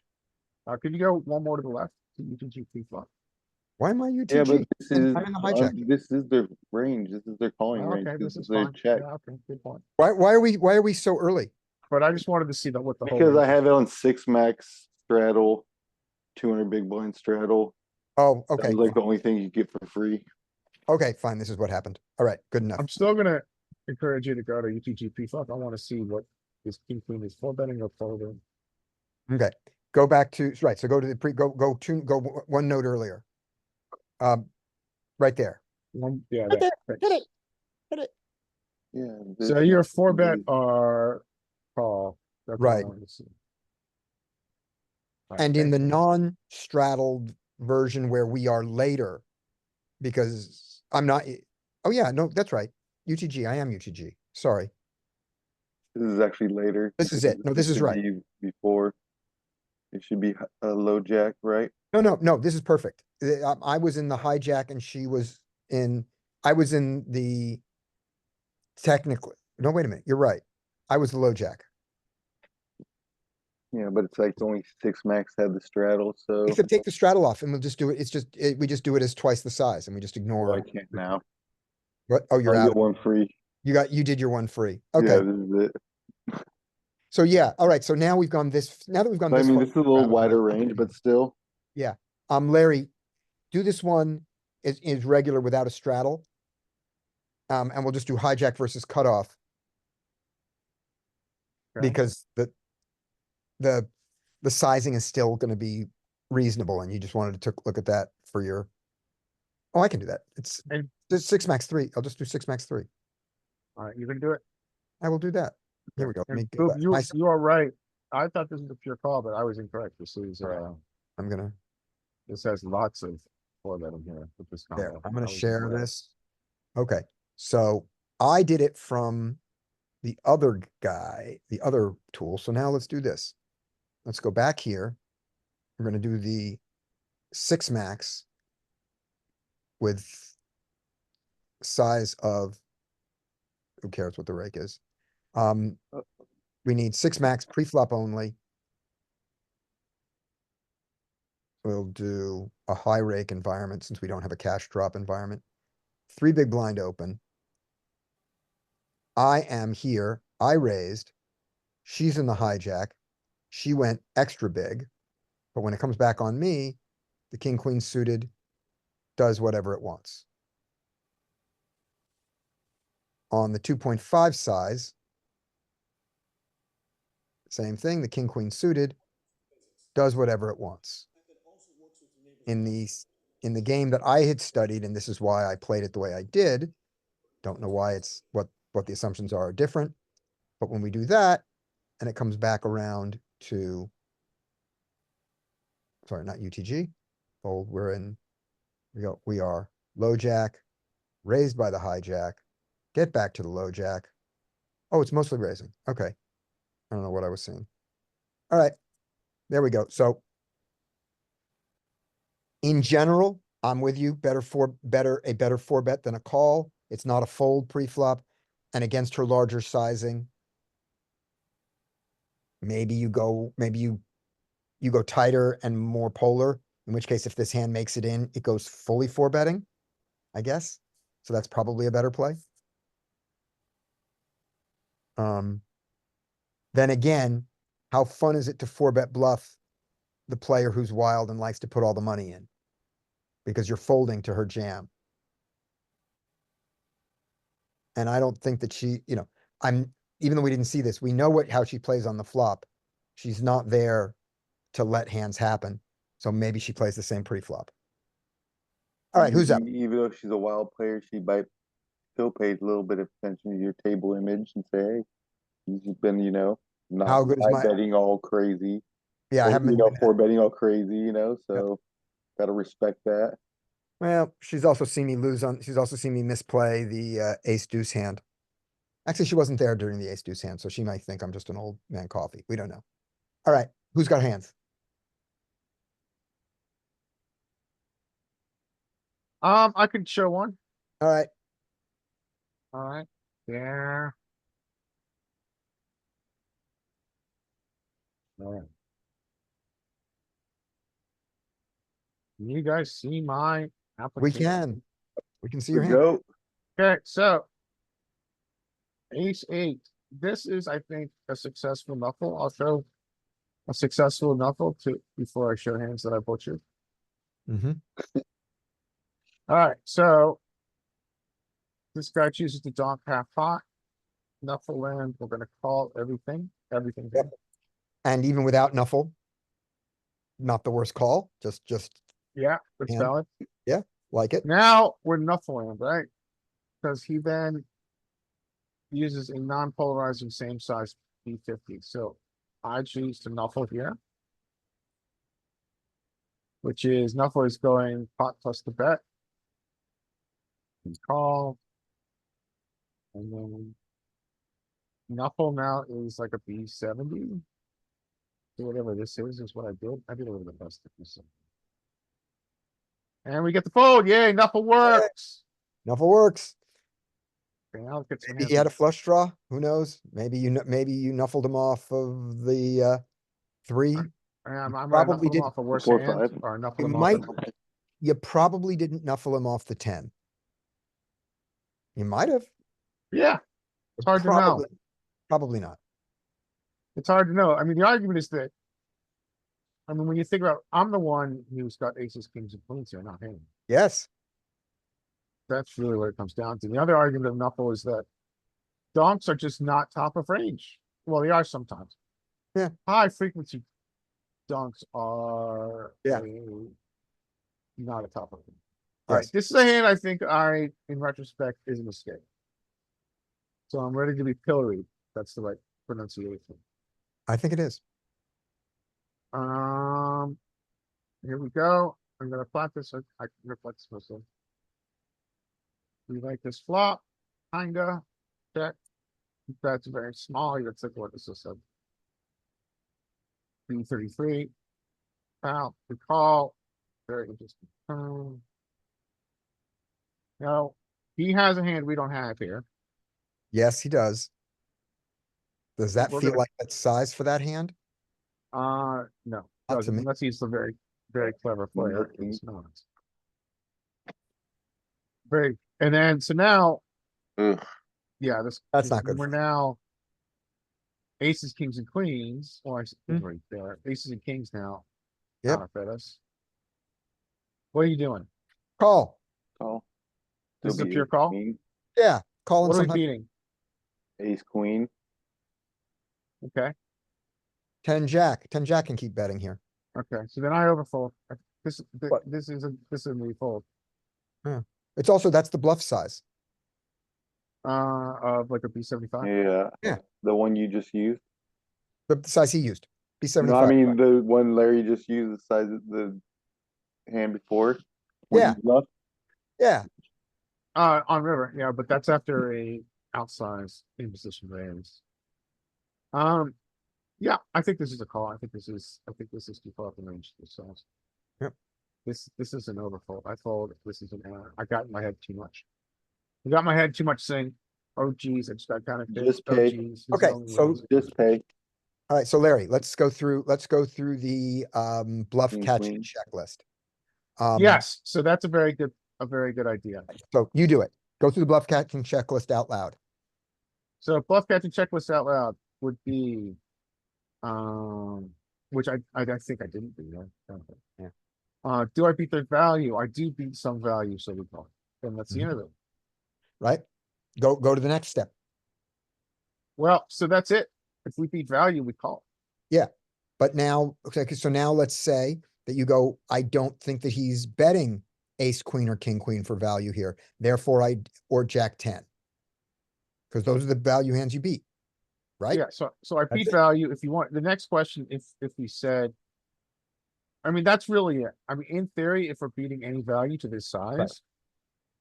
Could you go one more to the left to UTG pre-flop? Why am I UTG? Yeah, but this is I'm in the hijack. this is their range. This is their calling range. Okay, This this is is their fine. check. Yeah, okay, good point. Why are we so early? But I just wanted to see what the whole. Because I range is. have it on 6 max straddle, 200 big blind straddle. Oh, That okay. was like the only thing you get for free. Okay, fine. This is what happened. All right, good enough. I'm still gonna encourage you to go to UTG pre-flop. I want to see what this king queen is full betting or folding. Okay, go back to, right, so go to the one note earlier. Right there. Yeah, Right there. that. Hit it. Hit it. Yeah. So this your is 4-bet really- are call. That's what I Right. wanted to see. Alright, And in thank the you. non-straddled version where we are later, because I'm not, oh yeah, no, that's right. UTG, I am UTG. Sorry. This is actually later. This is it. No, this is should right. be Before. It should be a low jack, right? No, this is perfect. I was in the hijack and I was in the technically, no, wait a minute, you're right. I was the low jack. Yeah, but it's like only 6 max have the straddle, so Except take the straddle off and we'll just do it. We just do it as twice the size and we just well, ignore. I can't now. What? Oh, you're I out. get one free. You did your one free. Yeah, Okay. this is it. So yeah, all right. So now we've gone now that we've gone But I this mean, far, this is a little wider range, but still. Larry, do this one is regular without a straddle. And we'll just do hijack versus cutoff. Okay. because the sizing is still gonna be reasonable and you just wanted to look at that for your. Oh, I can do that. It's And- six max three. I'll just do six max three. Alright, you can do it. I will do that. Here we go. Let And me get Boop, that. you, Nice. you are right. I thought this was a pure call, but I was incorrect. This is, Alright. I'm gonna, this has lots of four betting here with this there, combo. I'm gonna I was share incorrect. this. Okay, so I did it from the other guy, the other tool. So now let's do this. Let's go back here. We're gonna do the six max with size of, who cares what the rake is? We need six max pre-flop only. We'll do a high rake environment since we don't have a cash drop environment. Three big blind open. I am here. I raised. She's in the hijack. She went extra big. But when it comes back on me, the king, queen suited does whatever it wants. On the 2.5 size, same thing, the king, queen suited does whatever it wants. In the game that I had studied, and this is why I played it the way I did, don't know why it's what the assumptions are different. But when we do that, and it comes back around to, sorry, not UTG, fold, we are low jack, raised by the hijack, get back to the low jack. Oh, it's mostly raising. Okay. I don't know what I was seeing. All right, there we go. So in general, I'm with you. A better four bet than a call. It's not a fold pre-flop, and against her larger sizing, maybe you go tighter and more polar. In which case, if this hand makes it in, it goes fully four betting, I guess. So that's probably a better play. Then again, how fun is it to four bet bluff the player who's wild and likes to put all the money in? Because you're folding to her jam. And I don't think that she, even though we didn't see this, we know how she plays on the flop. She's not there to let hands happen. So maybe she plays the same pre-flop. All right, who's up? Even though she's a wild player, she might still pay a little bit of attention to your table image and say, hey, you've been, not How good is my, betting all crazy. yeah, I Or, haven't been doing that. four betting all crazy, so gotta respect that. Well, she's also seen me misplay the ace deuce hand. Actually, she wasn't there during the ace deuce hand, so she might think I'm just an old man coffee. We don't know. All right, who's got hands? I could show one. All right, Alright, there. Alright. Can you guys see my we application? can. We can see your hand. Go. Okay, so. Ace eight. This is, I think, a successful knuckle. I'll show a successful knuckle before I show hands that I butchered. Mm-hmm. Alright, so. This guy chooses to donk half pot. Knuckle land, we're gonna call everything. Yep. And even without Nuffle, not the worst call, just Yeah, it's hand. valid. like it. Now we're knuckle land, right? Because he then uses a non-polarizing same size P50. So I choose to knuckle here. Which is knuckle is going pot plus the bet. And call. And then knuckle now is like a B70. So whatever this is what I did. I did a little bit less than this. And we get the fold. Yay, knuckle works. Nuffle works. Okay, now let's get some Maybe hands. he had a flush draw. Who knows? Maybe you Nuffled him off of the three. I'm gonna probably knuckle him did- off a worse 4-5. hand or knuckle You him might, off. you probably didn't Nuffle him off the 10. You might have. Yeah, it's hard to know. Probably not. It's hard to know. I mean, the argument is that. I mean, when you think about, I'm the one who's got aces, kings, and queens here, not him. Yes. That's really what it comes down to. The other argument of knuckle is that donks are just not top of range. well, they are sometimes. Yeah. High frequency dunks are. Yeah. Not a top of it. Alright, Yes, this is a hand I think in retrospect, is a mistake. So I'm ready to be pilloried. That's the right pronunciation. I think it is. Here we go. I'm gonna plot this. I can reflect this myself. We like this flop, kinda, check. That's very small. Let's look what this is. B33. Wow, we call. Very interesting. No, he has a hand we don't have here. Yes, he does. Does that We're feel gonna- like that size for that hand? No, Not doesn't, to me. unless he's a very, very clever player. Looking. It's not. Very, and then, so now, Ugh. yeah, That's not good we're for me. now aces, kings, and queens, or I see Hmm. right there, aces and kings now. Yep. Counterfeit us. What are you doing? Call. Call. This is Still a be pure ace call? queen, Yeah, calling What are we sometimes beating? ace queen. Okay, 10 jack can keep betting here. okay, so then I overfold. This, What? this is a me fold, It's also, that's the bluff size. of like a B75. Yeah. Yeah. The one you just used. The size he used. No, B75. I mean the one Larry just used, the size of the hand before. When Yeah. he bluffed. Yeah, On river, yeah, but that's after a outsized in position raise. Yeah, I think this is a call. I think this is too far from range to size. Yep. This is an overfold. I fold. This is an error. I got in my head too much. I got in my head too much saying, oh geez, I just got kind of Just oh pay. geez. Okay, so- Just pay. all right, so Larry, let's go through the bluff King, catching queen. checklist. Yes, so that's a very good idea. So you do it. Go through the bluff catching checklist out loud. So bluff catching checklist out loud would be, which I think I didn't do that. Yeah. Do I beat the value? I do beat some value, so we call it. And that's the end of it. Right? Go to the next step. Well, so that's it. If we beat value, we call. But now, okay, so now let's say that you go, I don't think that he's betting ace, queen, or king, queen for value here. Therefore, or jack 10. Because those are the value hands you beat, right? Yeah, so I That's beat it. value. If you want, the next question, if we said, I mean, that's really it. I mean, in theory, if we're beating any value to this size,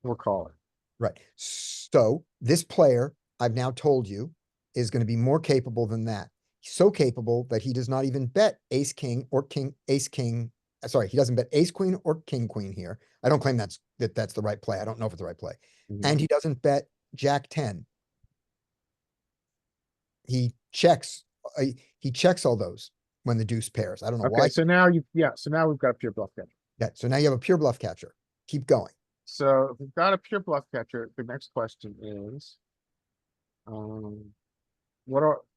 we're calling. Right. So this player, I've now told you, is going to be more capable than that. So capable that he does not even bet ace, king, or king, ace, king. Sorry, he doesn't bet ace, queen, or king, queen here. I don't claim that's the right play. I don't know if it's the right play. And he doesn't bet jack 10. He checks all those when the deuce pairs. I don't know Okay, why. so now so now we've got a pure bluff catcher. Yeah, so now you have a pure bluff catcher. Keep going. So if we've got a pure bluff catcher, the next question is,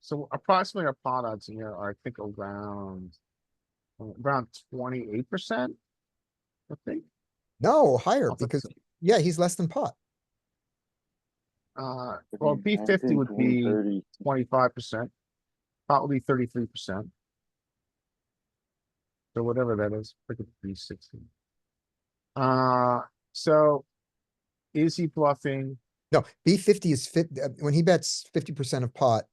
so approximately our pot odds here are, I think, around 28%. I think. No, higher I'll think because so. yeah, he's less than pot. Well, B50 would be 130. 25%. Pot would be 33%. So whatever that is, pick a B60. So is he bluffing? No, B50 is when he bets 50% of pot.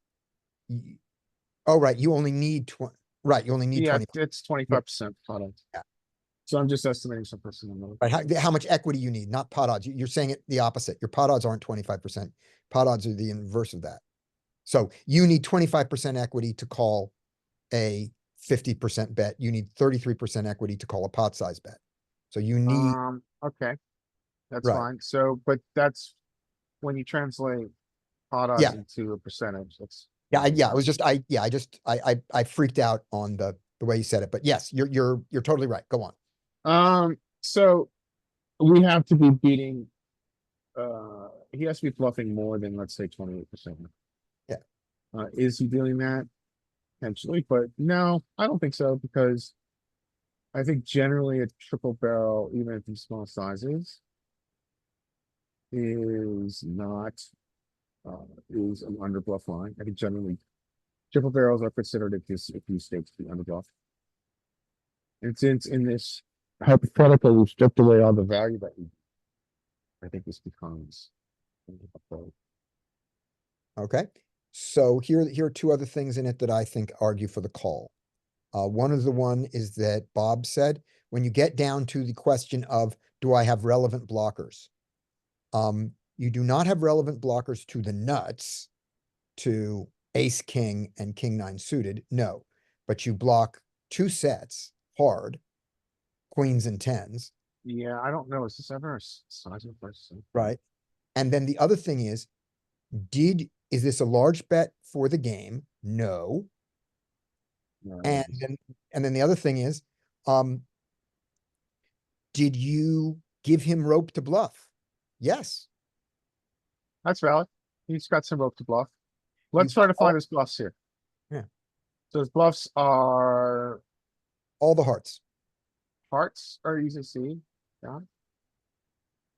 Oh, right, you only need 20. Right, you only need Yeah, 20. it's 25% pot odds. Yeah. So I'm just estimating some percent. Right, how much equity you need, not pot odds. You're saying it the opposite. Your pot odds aren't 25%. Pot odds are the inverse of that. So you need 25% equity to call a 50% bet. You need 33% equity to call a pot size bet. So you need, Okay, that's Right. fine. So, but that's when you translate pot odds Yeah. into a percentage, that's. yeah, it was just, I freaked out on the way you said it, but yes, you're totally right. Go on. So we have to be beating, he has to be bluffing more than, let's say, 28%. Yeah. Is he doing that? Potentially, but no, I don't think so, because I think generally a triple barrel, even at these small sizes, is not, is an under bluff line. I think generally Triple barrels are considered if these stakes be underbluff. And since in this hypothetical, we've stripped away all the value that we, I think this becomes. Okay, so here are two other things in it that I think argue for the call. One of the one is that Bob said, when you get down to the question of, do I have relevant blockers? You do not have relevant blockers to the nuts, to ace, king, and king nine suited, no. But you block two sets hard, queens and tens, Yeah, I don't know. Is this ever a size of person? right? And then the other thing is this a large bet for the game? No. No, And then the other thing is, did you give him rope to bluff? Yes. that's valid. He's got some rope to bluff. Let's try got to find his bluffs here. Yeah. So his bluffs are All the hearts. hearts are easy to see. Yeah.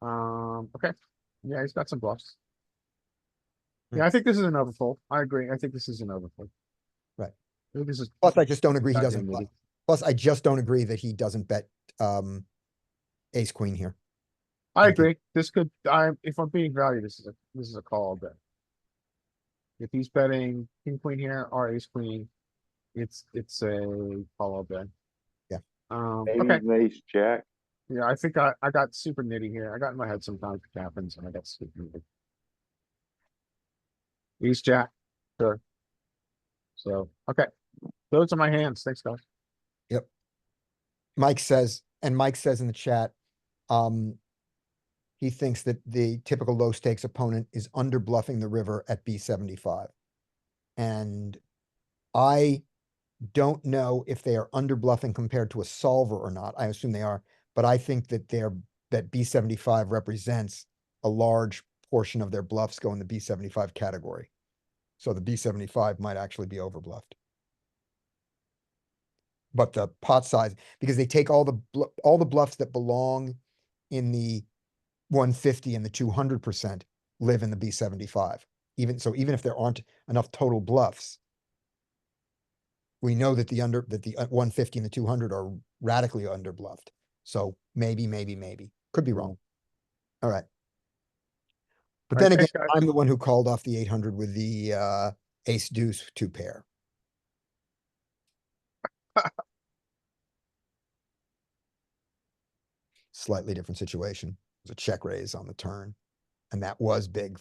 Okay. Yeah, he's got some bluffs. Yeah, I think this is an overfold. I agree. I think this is an overfold. Right. I think this is. Plus, I just don't agree he goddamn doesn't bluff. nitty. Plus, I just don't agree that he doesn't bet ace queen here. I Thank you. agree. This could, if I'm being valued, this is a call bet. If he's betting king queen here or ace queen, it's a call bet. Yeah. Maybe Okay. an ace jack. Yeah, I think I got super nitty here. I got in my head sometimes it happens and I got super nitty. Ace jack, sure. So, okay. Those are my hands. Thanks, guys. Mike says in the chat, he thinks that the typical low stakes opponent is under bluffing the river at B75. And I don't know if they are under bluffing compared to a solver or not. I assume they are, but I think that that B75 represents a large portion of their bluffs go in the B75 category. So the B75 might actually be over bluffed. But the pot size, because they take all the bluffs that belong in the 150 and the 200% live in the B75. Even if there aren't enough total bluffs, we know that the 150 and the 200 are radically under bluffed. So maybe, could be wrong. All right. But All right, then again, thanks, guys. I'm the one who called off the 800 with the ace deuce two pair. Slightly different situation. It was a check raise on the turn. And that was big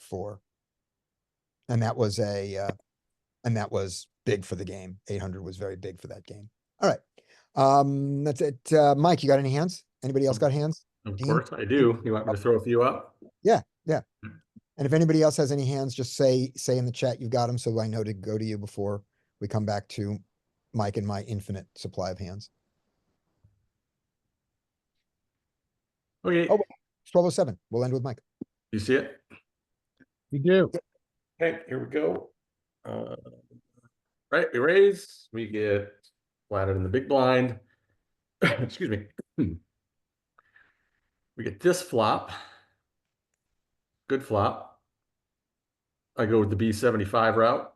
and that was big for the game. 800 was very big for that game. All right. That's it. Mike, you got any hands? Anybody else got hands? Of Dean? course I do. You want me to throw a few up? Yeah. And if anybody else has any hands, just say in the chat you've got them so I know to go to you before we come back to Mike and my infinite supply of hands. Okay. Oh, it's 12:07. We'll end with Mike. You see it? You do. Okay, here we go. Right, we raise, we get flatted in the big blind. Excuse me. We get this flop. Good flop. I go with the B75 route.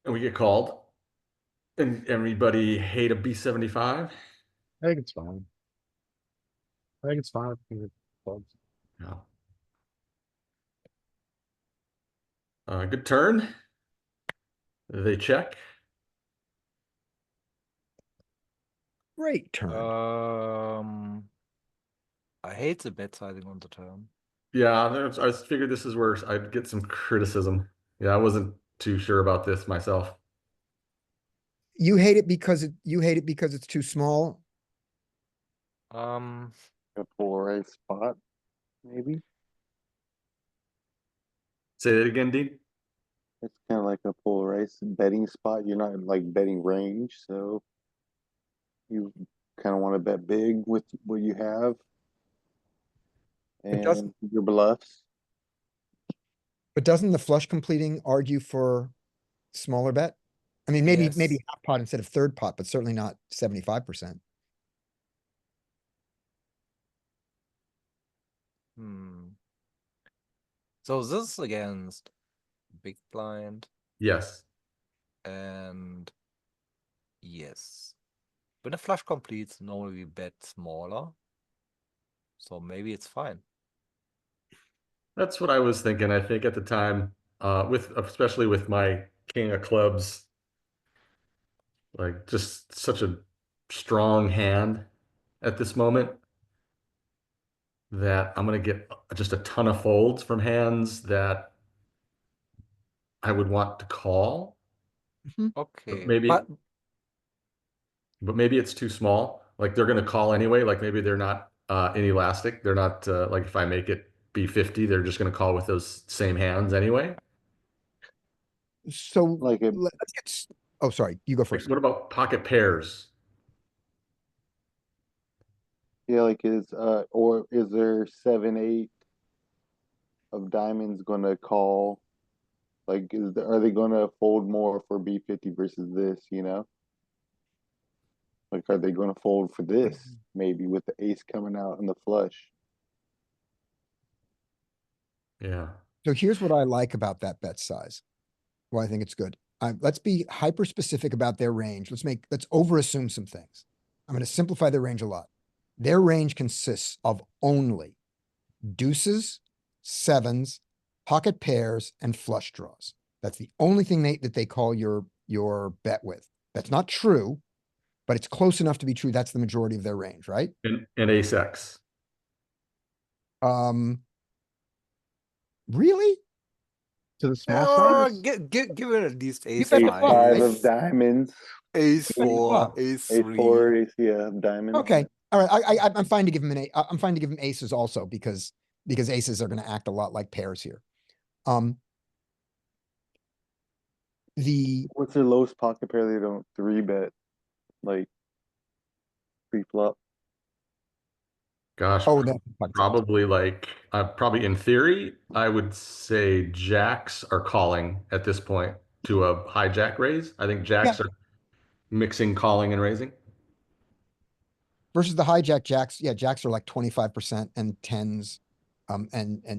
And we get called. And everybody hate a B75? I think it's fine. I think it's fine. No. Good turn. They check. Great turn. I hate the bet sizing on the turn. Yeah, I figured this is where I'd get some criticism. Yeah, I wasn't too sure about this myself. You hate it because it's too small. Um, A polarized spot, maybe. Say that again, Dean. It's kind of like a polarized betting spot. You're not like betting range, so you kind of want to bet big with what you have It doesn't- and your bluffs. But doesn't the flush completing argue for smaller bet? I mean, maybe Yes. half pot instead of third pot, but certainly not 75%. So this is against big blind. Yes. And yes. When a flush completes, normally we bet smaller. So maybe it's fine. That's what I was thinking. I think at the time, especially with my king of clubs, like just such a strong hand at this moment that I'm gonna get just a ton of folds from hands that I would want to call. Okay. maybe But but maybe it's too small. Like they're gonna call anyway. Like maybe they're not inelastic. They're not like if I make it B50, they're just gonna call with those same hands anyway. So Like a let's oh, sorry, you go Like first. what about pocket pairs? yeah, like or is there 7-8 of diamonds gonna call? Like, are they gonna fold more for B50 versus this? You know, like, are they gonna fold for this maybe with the ace coming out and the flush? Yeah. So here's what I like about that bet size. Well, I think it's good. Let's be hyper specific about their range. Let's over assume some things. I'm going to simplify their range a lot. Their range consists of only deuces, sevens, pocket pairs, and flush draws. That's the only thing that they call your bet with. That's not true, but it's close enough to be true. That's the majority of their range, right? And ace X. Um, really? To the small size? give it at least You ace bet the Ace flop, five right? of diamonds, ace You bet the 4, flop. ace ace 3. four, ace yeah, diamonds. Okay. All right. I'm fine to give him I'm fine to give him aces also because aces are going to act a lot like pairs here. The What's their lowest pocket pair they don't 3-bet, like pre-flop? Gosh, oh, that pocket sevens. probably like probably in theory, I would say jacks are calling at this point to a hijack raise. I think jacks Yeah. are mixing calling and raising. Versus the hijack jacks. Yeah, jacks are like 25% and tens, and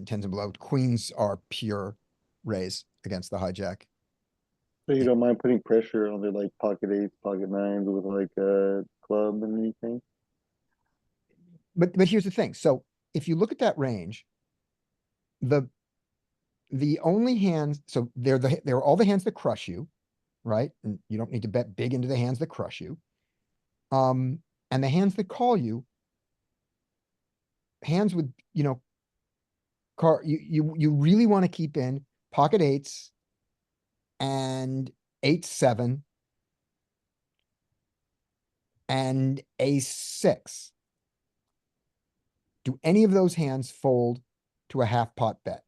tens and below. Queens are pure raise against the hijack. So you don't mind putting pressure on their like pocket eights, pocket nines with like a club and anything? But here's the thing. So if you look at that range, the only hands, so they're all the hands that crush you, right? And you don't need to bet big into the hands that crush you. And the hands that call you, hands with, you really want to keep in pocket eights and 8-7 and ace-6. Do any of those hands fold to a half pot bet?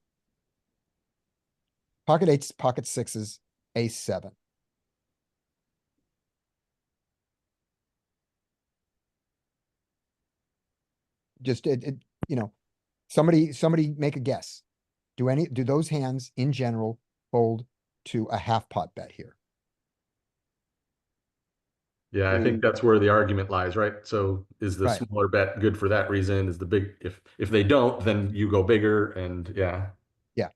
Pocket eights, pocket sixes, ace-7. Just somebody make a guess. Do those hands in general fold to a half pot bet here? Yeah, I think that's where the argument lies, right? So is the Right. smaller bet good for that reason? Is the big if they don't, then you go bigger and yeah. Yeah.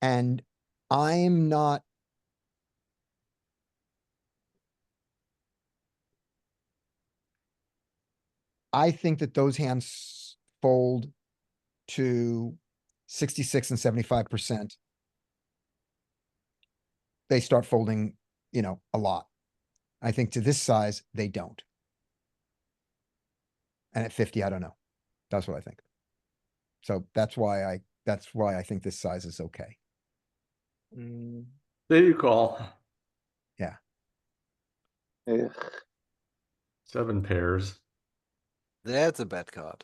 And I'm not I think that those hands fold to 66 and 75%. They start folding, a lot. I think to this size, they don't. And at 50, I don't know. That's what I think. So that's why I think this size is okay. Mm, There you call. Yeah. Ugh. 7 pairs. that's a bad card.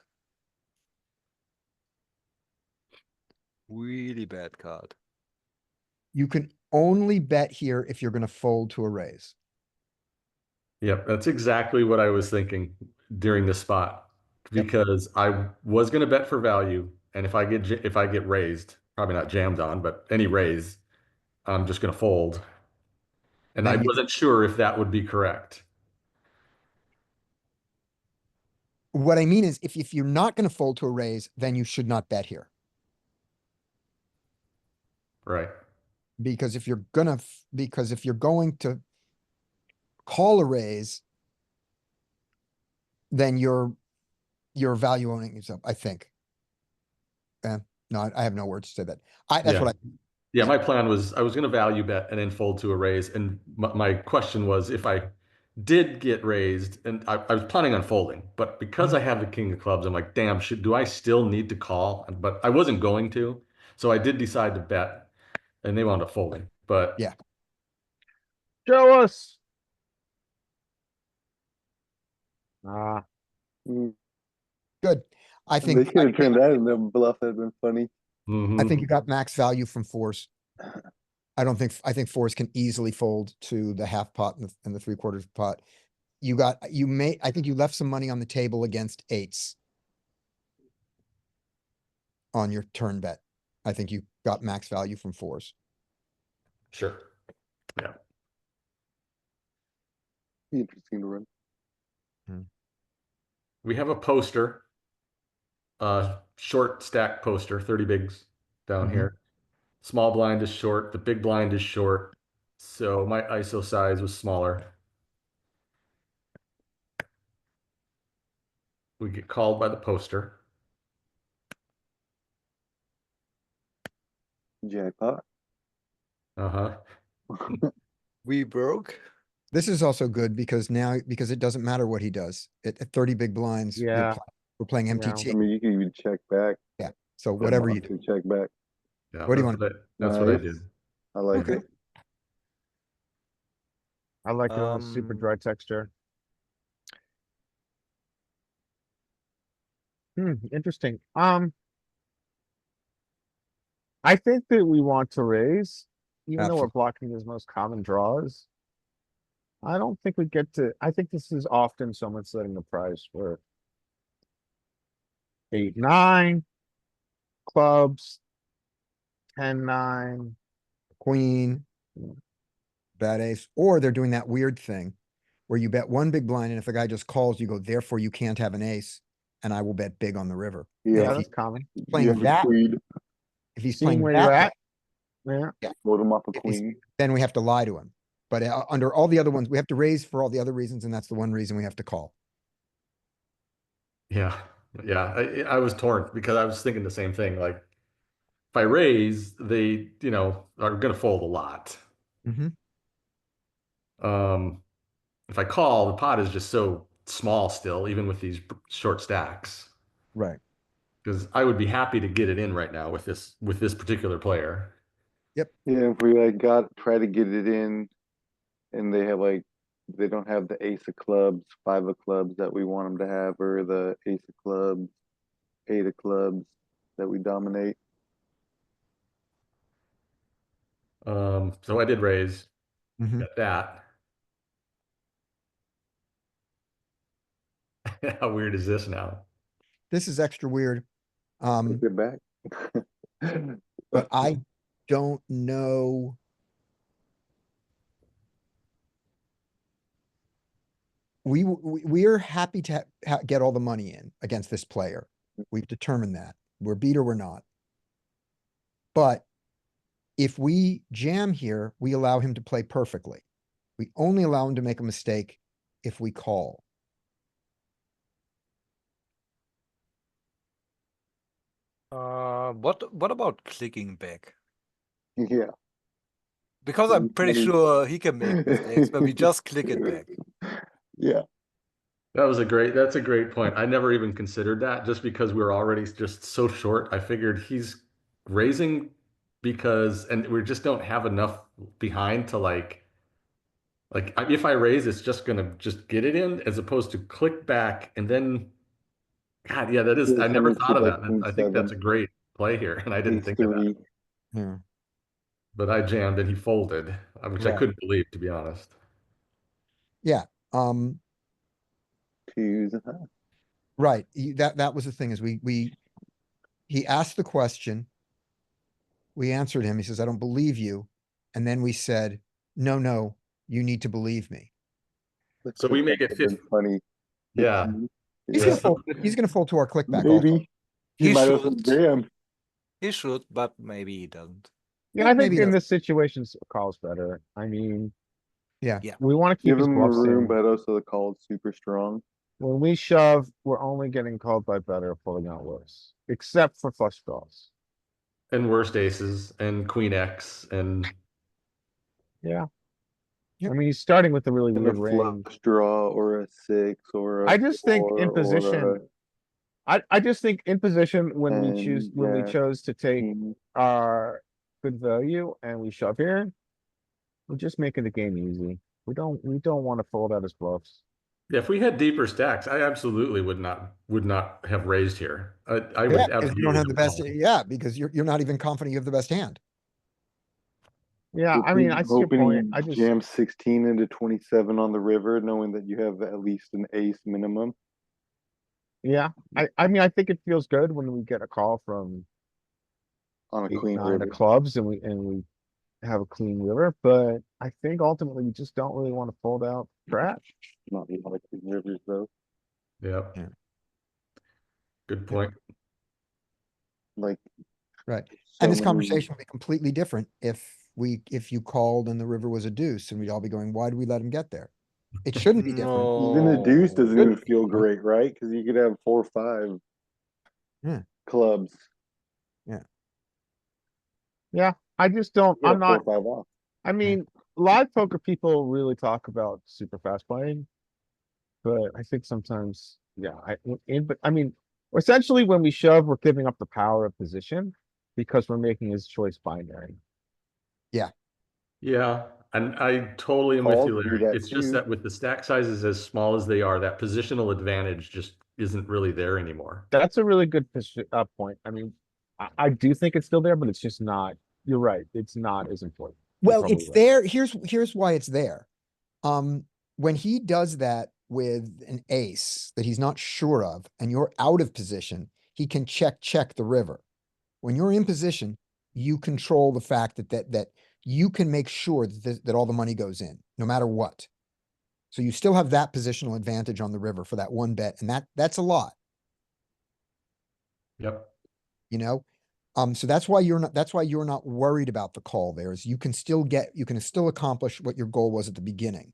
Really bad card. You can only bet here if you're going to fold to a raise. Yep, that's exactly what I was thinking during the spot Yep. because I was going to bet for value, and if I get raised, probably not jammed on, but any raise, I'm just going to fold. And I And wasn't sure if that would be correct. what I mean is if you're not going to fold to a raise, then you should not bet here. Right. Because if you're gonna, because if you're going to call a raise, then you're value owning yourself, I think. No, I have no words to say that. That's Yeah. what Yeah, my plan was I was going to value bet and then fold to a raise. And my question was if I did get raised, and I was planning on folding, but because I have the king of clubs, I'm like, damn, do I still need to call? But I wasn't going to. So I did decide to bet and they wound up folding. But Yeah. Show us. Ah, Mm, good. I They think, could have turned that into a bluff. That'd been funny. I think mhm. you got max value from fours. I think fours can easily fold to the half pot and the 3/4 pot. I think you left some money on the table against eights on your turn bet. I think you got max value from fours. Sure. Yeah. Be interesting to run. We have a poster, short stack poster, 30 bigs down Mhm. here. Small blind is short, the big blind is short. So my ISO size was smaller. We get called by the poster. Jackpot. Uh-huh. We broke. This is also good because it doesn't matter what he does. At 30 big blinds, Yeah. we're playing Yeah. I MTT. mean, you can even check back. Yeah. So Put whatever you do. monster check back. Yeah, What do you want? that's what I Nice. did. I like Okay. it. I like it on a super dry texture. Interesting. I think that we want to raise, even though we're Absolutely. blocking his most common draws. I don't think we get to, I think this is often someone setting the price for 8-9 clubs, 10-9. Queen, bad ace, or they're doing that weird thing where you bet one big blind and if the guy just calls, you go, therefore you can't have an ace and I will bet big on the river. And Yeah. Yeah, if that's he's common. playing You have a that, queen. if he's Seeing playing where that, you're way, at. Yeah. Load him up a if he's- queen. then we have to lie to him. But under all the other ones, we have to raise for all the other reasons, and that's the one reason we have to call. Yeah. Yeah. I was torn because I was thinking the same thing. Like if I raise, they, are gonna fold a lot. Mm-hmm. If I call, the pot is just so small still, even with these short stacks. Right. Because I would be happy to get it in right now with this particular player. Yeah, if we try to get it in and they don't have the ace of clubs, 5 of clubs that we want them to have, or the ace of clubs, 8 of clubs that we dominate. So I did raise, Mm-hmm. got that. How weird is this now? This is extra weird. Take it back. But I don't know. We're happy to get all the money in against this player. We've determined that we're beat or we're not. But if we jam here, we allow him to play perfectly. We only allow him to make a mistake if we call. What about clicking back? Yeah. Because I'm pretty sure he can make mistakes, but we just click it back. Yeah. That's a great point. I never even considered that just because we were already just so short. I figured he's raising and we just don't have enough behind to if I raise, it's just gonna just get it in as opposed to click back and then, God, yeah, I never thought of that. And I think that's a great play here, and I didn't think of that. Yeah. But I jammed and he folded, which I Right. couldn't believe, to be honest. Yeah. Twos. Right. That was the thing is he asked the question. We answered him. He says, I don't believe you. And then we said, no, you need to believe me. So we make it 50. Funny. Yeah. He's Yeah. gonna fold to our clickback also. Maybe. He He might have should. jammed. He should, but maybe he doesn't. Yeah, I think maybe in that's, this situation, call's better. I mean, yeah. we want to keep Give his him bluffs room, in. but also the call is super strong. When we shove, we're only getting called by better, pulling out worse, except for flush draws. And worst aces and queen X and Yeah. Yep. I mean, he's starting with a really And a weird range. flush draw or a 6 or a I just think 4 in or position, I just think in position when we choose, and when we yeah, chose to take king. our good value and we shove here, we're just making the game easy. We don't want to fold out his bluffs. yeah, if we had deeper stacks, I absolutely would not have raised here. I Yeah, would because you don't absolutely have the best, called. yeah, because you're not even confident you have the best hand. Yeah, I mean, I see your point. Hoping I he just, jams 16 into 27 on the river, knowing that you have at least an ace minimum. yeah, I mean, I think it feels good when we get a call from On a 8, clean 9 of river. clubs and we have a clean river, but I think ultimately we just don't really want to fold out trash. Not a lot of clean rivers though. Yep. Yeah. Good point. Like Right. so And this many conversation would be completely different if you called and the river was a deuce and we'd all be going, why did we let him get there? It shouldn't be different. even a deuce doesn't No. even feel great, right? Because you could have 4 or 5 Yeah. clubs. Yeah, I just don't, You could I'm have 4 not, or 5 off. I mean, live poker people really talk about super fast playing, but I think sometimes, yeah, but I mean, essentially when we shove, we're giving up the power of position because we're making his choice binary. Yeah, and I totally am with Calls you, do Larry. that It's just too. that with the stack sizes as small as they are, that positional advantage just isn't really there anymore. That's a really good point. I mean, I do think it's still there, but it's just not, you're right, it's not as important. You're Well, probably it's right. there. Here's why it's there. When he does that with an ace that he's not sure of, and you're out of position, he can check the river. When you're in position, you control the fact that you can make sure that all the money goes in, no matter what. So you still have that positional advantage on the river for that one bet, and that's a lot, Yep. you know? So that's why you're not worried about the call there, is you can still accomplish what your goal was at the beginning.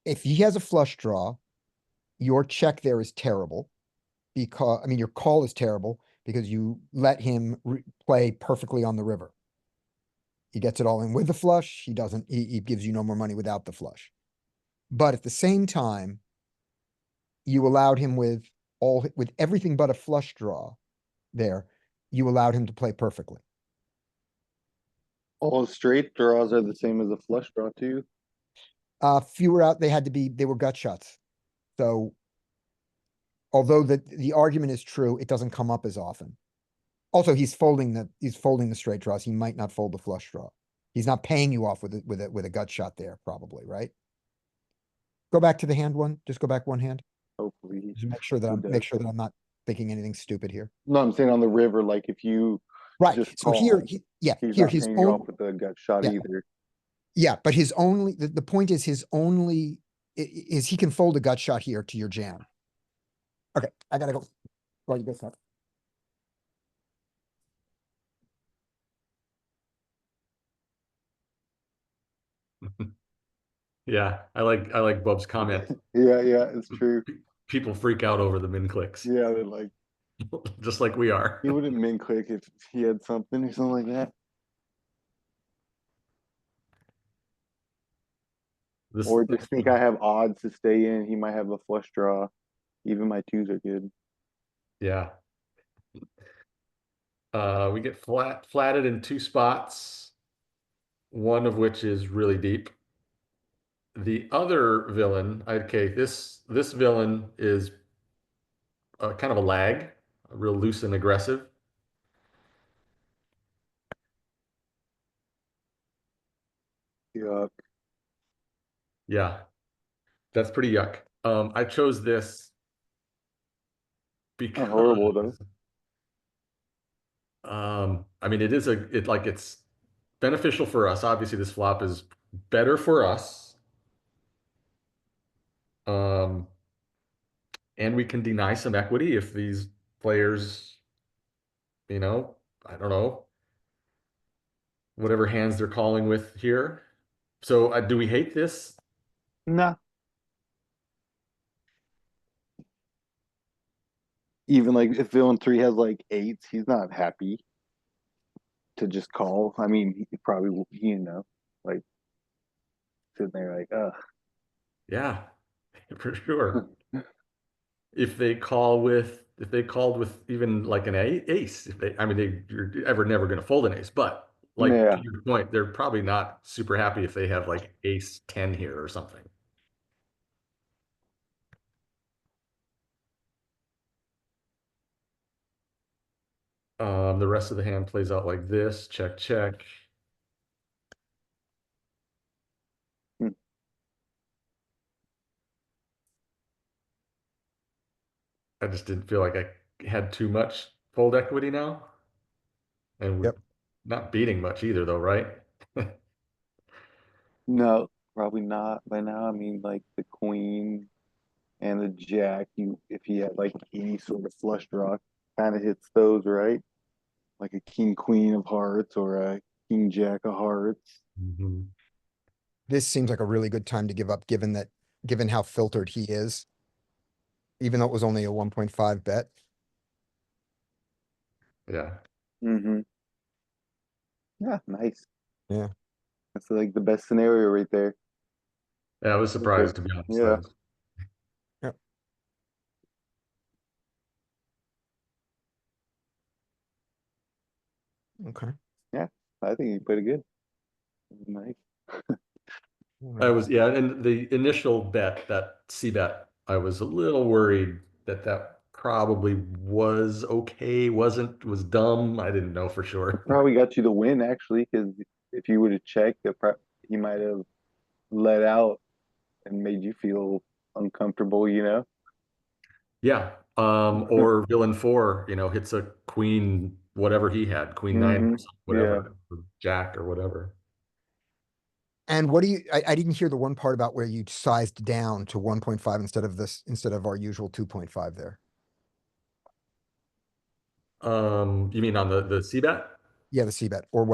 If he has a flush draw, your check there is terrible because, I mean, your call is terrible because you let him play perfectly on the river. He gets it all in with the flush. He gives you no more money without the flush. But at the same time, you allowed him with everything but a flush draw there. You allowed him to play perfectly. All straight draws are the same as a flush draw too. Fewer out, they were gut shots. So although the argument is true, it doesn't come up as often. Also, he's folding the straight draws. He might not fold the flush draw. He's not paying you off with a gut shot there, probably, right? Go back to the hand one. Just go back one hand. Hopefully Just make does. sure that I'm not thinking anything stupid here. No, I'm saying on the river, like if you Right. just So call, here, he's here not his paying you off own, with a gut shot yeah. either. Yeah, but the point is his only is he can fold a gut shot here to your jam. Okay, I gotta go. Well, you go start. Yeah, I like Bub's comment. Yeah, it's true. People freak out over the min clicks, Yeah, they're like, just like we are. he wouldn't min click if he had something or something like that. Or just think I have odds to stay in. He might have a flush draw. Even my twos are good. Yeah. We get flatted in 2 spots, one of which is really deep. The other villain, okay, this villain is kind of a lag, real loose and aggressive. Yuck. Yeah, that's pretty yuck. I chose this Not horrible though. because I mean it's beneficial for us. Obviously, this flop is better for us. Um, and we can deny some equity if these players, I don't know, whatever hands they're calling with here. So do we hate this? Nah. Even like if villain 3 has like 8s, he's not happy to just call. I mean, he probably, like sitting there like, Yeah, for sure. If they called with even like an ace, I mean, you're ever never going to fold an ace, but like to yeah. your point, they're probably not super happy if they have like ace 10 here or something. The rest of the hand plays out like this, check, check. Hmm. I just didn't feel like I had too much fold equity now. And we're Yep. not beating much either though, right? No, probably not by now. I mean, like the queen and the jack, if he had like any sort of flush draw, kind of hits those, right? Like a king queen of hearts or a king jack of hearts. Mhm. This seems like a really good time to give up, given how filtered he is, even though it was only a 1.5 bet. Yeah. Mm-hmm. Yeah, nice. Yeah. That's like the best scenario right there. Yeah, I was surprised to be honest. Yeah. Yep. Okay. Yeah, I think he played it good. Nice. All I right. was, yeah, and the initial bet, that C bet, I was a little worried that that probably was okay, was dumb. I didn't know for It sure. probably got you the win actually, because if you would have checked, he might have let out and made you feel uncomfortable, Yeah. Or villain four, hits a queen, whatever he had, queen nine, Hmm. Yeah. whatever, or jack or whatever. And what do you, I didn't hear the one part about where you sized down to 1.5 instead of our usual 2.5 there. You mean on the C bet? Yeah, the C bet, or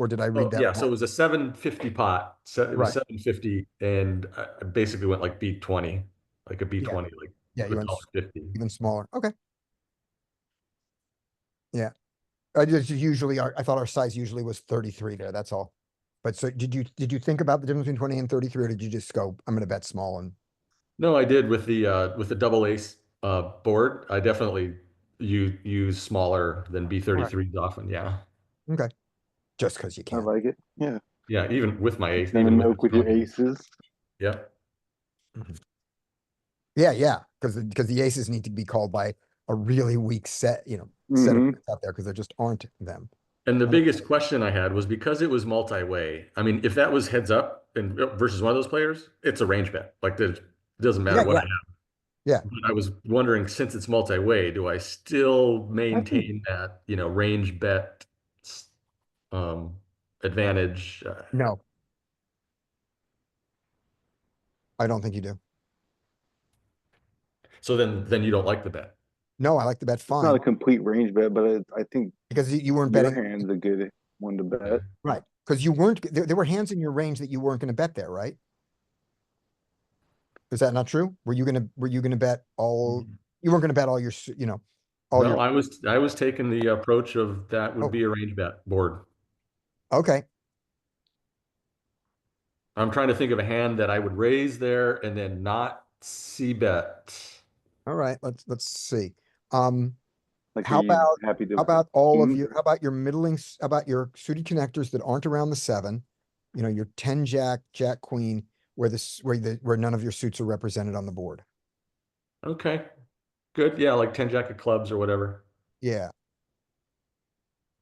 did I read Oh, that yeah. So it wrong? was a 750 pot. So it was Right. 750, and I basically went like B20, like a Yeah. B20, like Yeah, you with went all 50. even smaller. Okay. Yeah. I just usually, I thought our size usually was 33 there, that's all. But so did you think about the difference between 20 and 33, or did you just go, I'm gonna bet small and, No, I did with the double ace board. I definitely use smaller than all right, B33s often. Yeah. okay, just because you I can. like it. Yeah. Yeah, even with my ace, Send a even with the milk with your strong ace. aces. Yeah. Mhm. Yeah, yeah, because the aces need to be called by a really weak set of Hmm. hands out there, because there just aren't them. And the And biggest question I had was because it was multi-way. I mean, if that was heads up and versus one of those players, it's a range bet. Like it doesn't matter yeah, what I yeah, have. yeah. But I was wondering, since it's multi-way, do I still I think maintain that, range bet um advantage? No, I don't think you do. So then you don't like the bet. No, I like the bet it's not a fine, complete range bet, but I think because you weren't your betting, hand's a good one to Yeah. bet. right? Because you weren't, there were hands in your range that you weren't gonna bet there, right? Is that not true? Were you gonna bet all, you weren't gonna bet all all No, your, I was taking the approach of that would oh, be a range bet board. okay. I'm trying to think of a hand that I would raise there and then not C bet. All right, let's see. Um, Like, are how you about happy how to about all of king? your how about your how about your suited connectors that aren't around the seven? Your 10 jack, jack queen, where none of your suits are represented on the board. Okay, good. Yeah, like 10 jack of clubs or whatever. Yeah.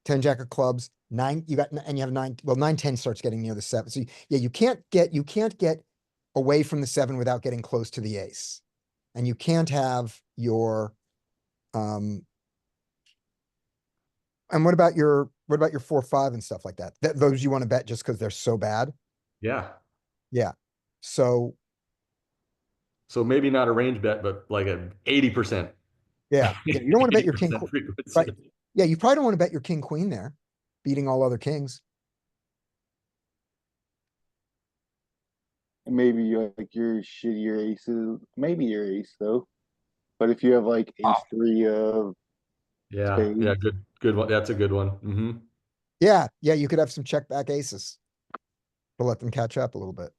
10 jack of clubs, nine, and you have nine, well, 9-10 starts getting near the seven. So yeah, you can't get away from the seven without getting close to the ace. And you can't have your um and what about your 4-5 and stuff like that? Those you want to bet just because they're so bad? Yeah. Yeah. So So maybe not a range bet, but like a 80%. yeah, yeah, you don't want to bet your king, 80% right? frequency. Yeah, you probably don't want to bet your king queen there, beating all other kings. maybe like your shittier aces, maybe your ace though. But if you have like ace 3 of Yeah, spades, good one. That's a good one. Hmm. Yeah, yeah, you could have some check back aces to let them catch up a little bit.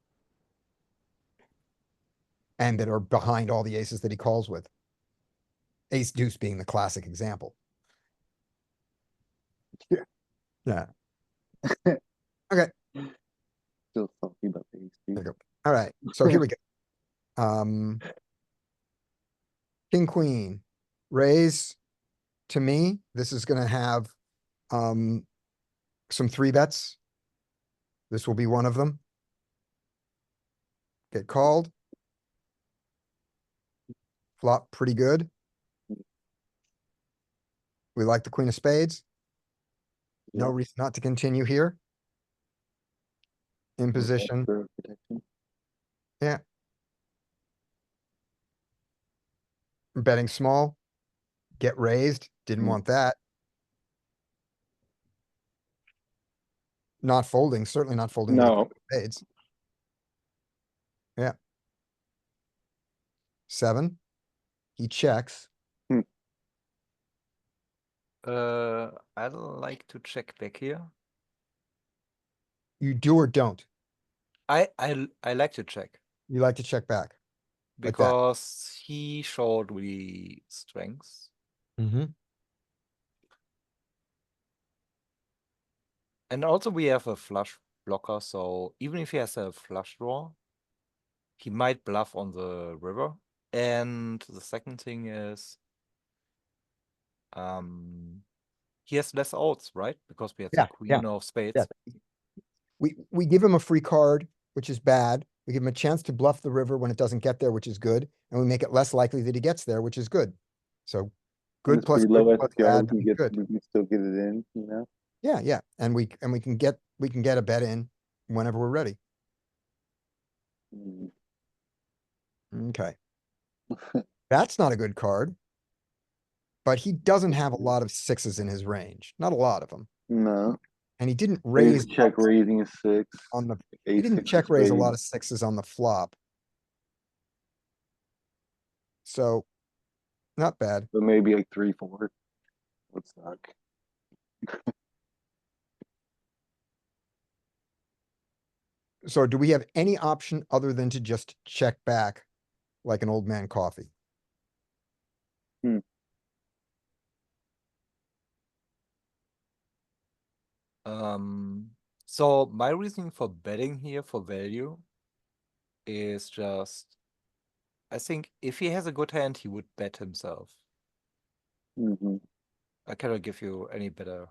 And that are behind all the aces that he calls with. Ace deuce being the classic example. Yeah. Yeah. Okay. still salty about the ace There you 2. go. All right. So here we go. King, queen, raise. To me, this is gonna have some 3 bets. This will be one of them. Get called. Flop pretty good. We like the queen of spades. No Yeah. reason not to continue here. In position. Throw protection. Yeah. Betting small. Get raised. Didn't Mm. want that. Not folding, certainly not folding with a queen No, of spades. Yeah. 7. He checks. I'd like to check back here. You do or don't. I like to check You like to check back. Like that. because he showed really strengths. Mm-hmm. And also we have a flush blocker, so even if he has a flush draw, he might bluff on the river. And the second thing is he has less outs, right? Because we have Yeah, the queen of spades. yeah. We give him a free card, which is bad. We give him a chance to bluff the river when it doesn't get there, which is good. And we make it less likely that he gets there, which is good. So and good it's plus pretty low good plus SPR. bad, We can good. we can still get it in, you know. Yeah, yeah. And we can get a bet in whenever we're ready. Mm. Okay. That's not a good card. But he doesn't have a lot of 6s in his range. Not a lot of them. No, And he didn't raise raise check raising a 6 on the he ace didn't 6 check raise a lot of spades. 6s on the flop. So not bad. But maybe like 3-4. Let's not. So do we have any option other than to just check back like an old man coffee? So my reasoning for betting here for value is just, I think if he has a good hand, he would bet himself. Mm-hmm. I cannot give you any better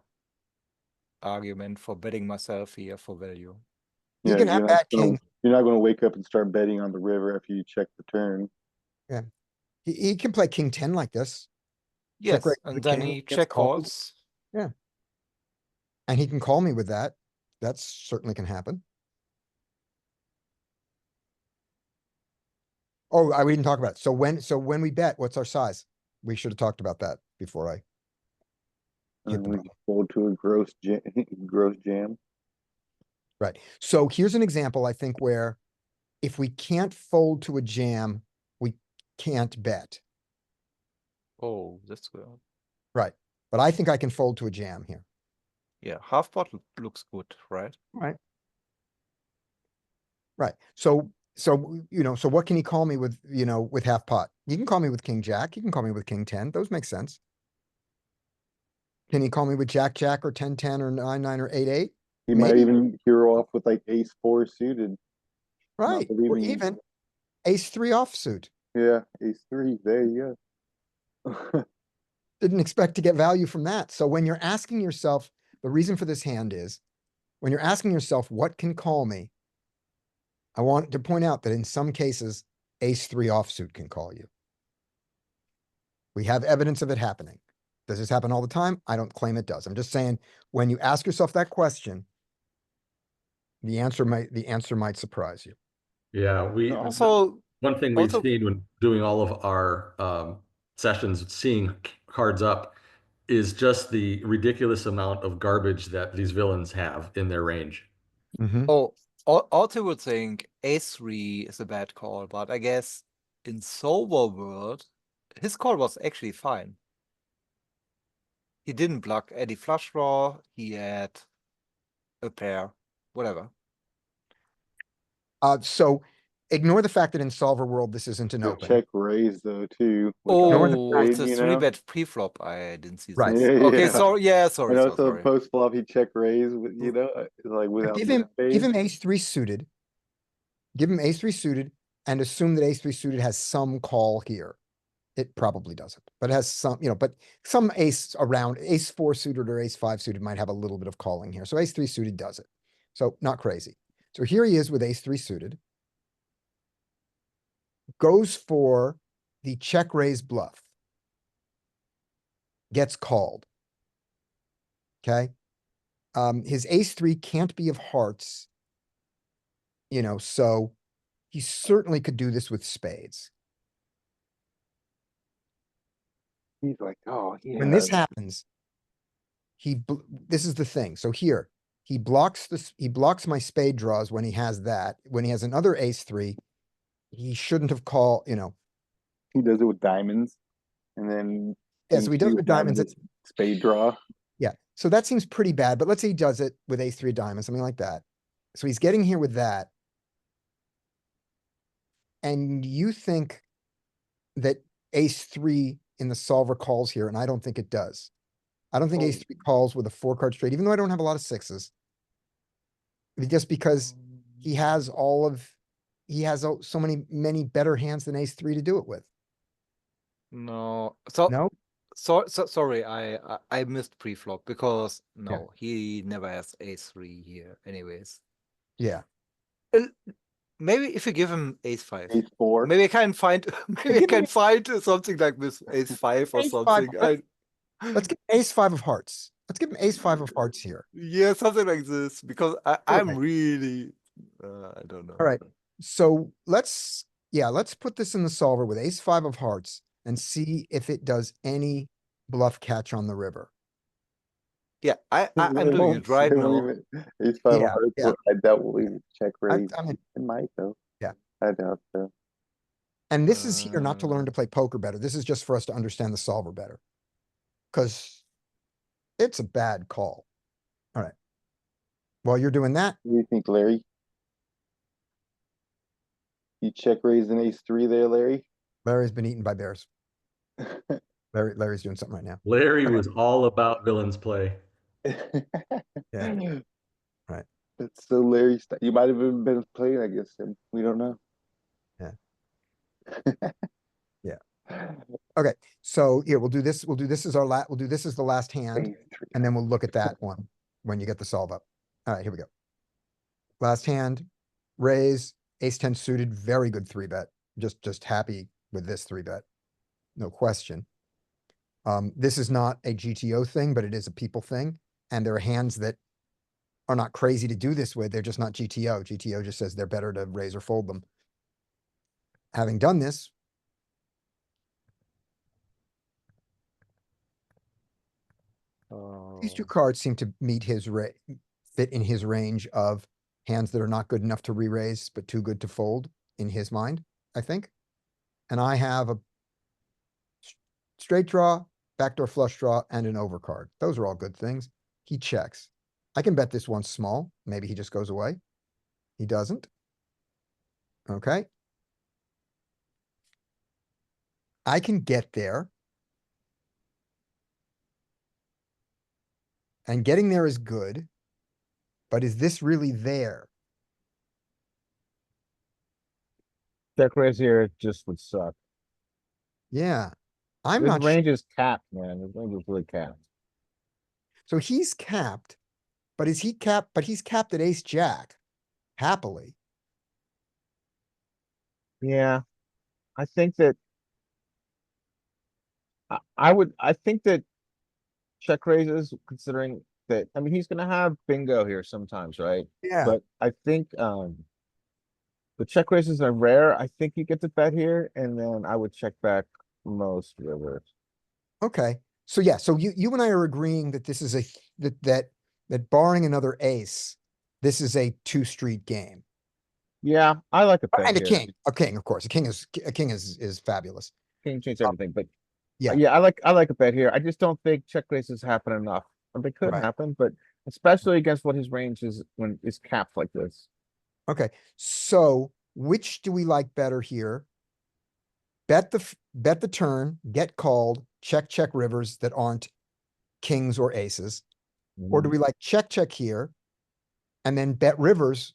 argument for betting myself here for value. He Yeah, can have bad king. you're not gonna wake up and start betting on the river after you check the turn. Yeah. He can play king 10 like this. Yes, raise and the then king, he gets check called. calls. Yeah. And he can call me with that. That certainly can happen. Oh, we didn't talk about it. So when we bet, what's our size? We should have talked about that before I And hit then the we button. fold to a gross gross jam. Right. So here's an example, I think, where if we can't fold to a jam, we can't bet. Oh, that's good. Right. But I think I can fold to a jam here. Yeah, half pot looks good, right? Right. Right. So so what can he call me with, with half pot? You can call me with king jack. You can call me with king 10. Those make sense. Can he call me with jack jack or 10-10 or 9-9 or 8-8? He might Maybe. even hero off with like ace 4 suited. Right. Or believing you. even ace 3 offsuit. Yeah, ace 3. There you go. Didn't expect to get value from that. So when you're asking yourself, the reason for this hand is when you're asking yourself, what can call me? I want to point out that in some cases, ace 3 offsuit can call you. We have evidence of it happening. Does this happen all the time? I don't claim it does. I'm just saying, when you ask yourself that question, the answer might surprise you. Yeah, Also, one thing we've also- seen when doing all of our sessions, seeing cards up, is just the ridiculous amount of garbage that these villains have in their range. Mhm. oh, also would think A3 is a bad call, but I guess in solver world, his call was actually fine. He didn't block any flush draw. He had a pair, whatever. So ignore the fact that in solver world, this isn't an The open. check raise though too. Which Ignore the Oh, raise, it's a you three know? bet pre-flop. I didn't see Right. this. Yeah, Okay, yeah. so yeah, sorry, And so also sorry. post flop he check raise with like But without give the him spade. ace three suited. Give him ace three suited and assume that ace three suited has some call here. It probably doesn't, but it has some, but some ace around ace four suited or ace five suited might have a little bit of calling here. So ace three suited does it. So not crazy. So here he is with ace three suited. Goes for the check raise bluff. Gets called. Okay. His ace three can't be of hearts. So he certainly could do this with spades. He's like, oh yeah. When this happens, this is the thing. So here, he blocks my spade draws when he has that. When he has another ace three, he shouldn't have called, He does it with diamonds, and then Yeah, so he does into with diamonds. is spade draw. Yeah, so that seems pretty bad, but let's say he does it with ace three of diamonds, something like that. So he's getting here with that. And you think that ace three in the solver calls here, and I don't think it does. I don't think ace three calls with a four card straight, even though I don't have a lot of sixes. Just because he has so many better hands than ace three to do it with. No, so No? sorry, I missed pre-flop because no, he never has ace-3 here anyways. Yeah. Maybe if you give him ace-5, Ace four. maybe I can find maybe I give can him- find something like this ace-5 or Ace-5, something. Let's give him ace five of hearts. Let's give him ace five of hearts here. Yeah, something like this because I'm Alright. really I don't know. All right. So let's put this in the solver with ace five of hearts and see if it does any bluff catch on the river. Yeah, I'm doing it right now. Ace five Yeah, of hearts. yeah. I doubt we'll even check raise. I mean, It might though. Yeah. I doubt so. and this is here not to learn to play poker better. This is just for us to understand the solver better. Because it's a bad call. All right. While you're doing that, What do you think, Larry? You check raise an ace three there, Larry? Larry's been eaten by bears. Larry's doing something right now. Larry Okay. was all about villains play. Yeah. Right. That's so Larry. You might have even been playing against him. We don't know. Yeah. Okay. So yeah, we'll do this. We'll do this as the last hand, Ace three. and then we'll look at that one when you get the solve up. All right, here we go. Last hand, raise, ace 10 suited, very good three bet. Just happy with this three bet. No question. This is not a GTO thing, but it is a people thing. And there are hands that are not crazy to do this with. They're just not GTO. GTO just says they're better to raise or fold them. Having done this, these two cards seem to meet fit in his range of hands that are not good enough to re-raise, but too good to fold in his mind, I think. And I have a straight draw, backdoor flush draw, and an overcard. Those are all good things. He checks. I can bet this one's small. Maybe he just goes away. He doesn't. Okay. I can get there. And getting there is good. But is this really there? Check raise here just would suck. Yeah. I'm His not sure. range is capped, man. His range is really capped. So he's capped, but is he capped? But he's capped at ace jack, happily. Yeah. I think that I think that check raises, considering that, I mean, he's gonna have bingo here sometimes, right? Yeah. But I think the check raises are rare. I think you get to bet here, and then I would check back most rivers. Okay. So yeah, so you and I are agreeing that this is that barring another ace, this is a two street game. Yeah, I like a bet And a here. king, a king, of course. A king is fabulous. King change everything, but Yeah. yeah, I like a bet here. I just don't think check raises happen enough. Or they could Right. happen, but especially against what his range is when is capped like this. Okay, so which do we like better here? Bet the turn, get called, check rivers that aren't kings or aces, or do we like check here and then bet rivers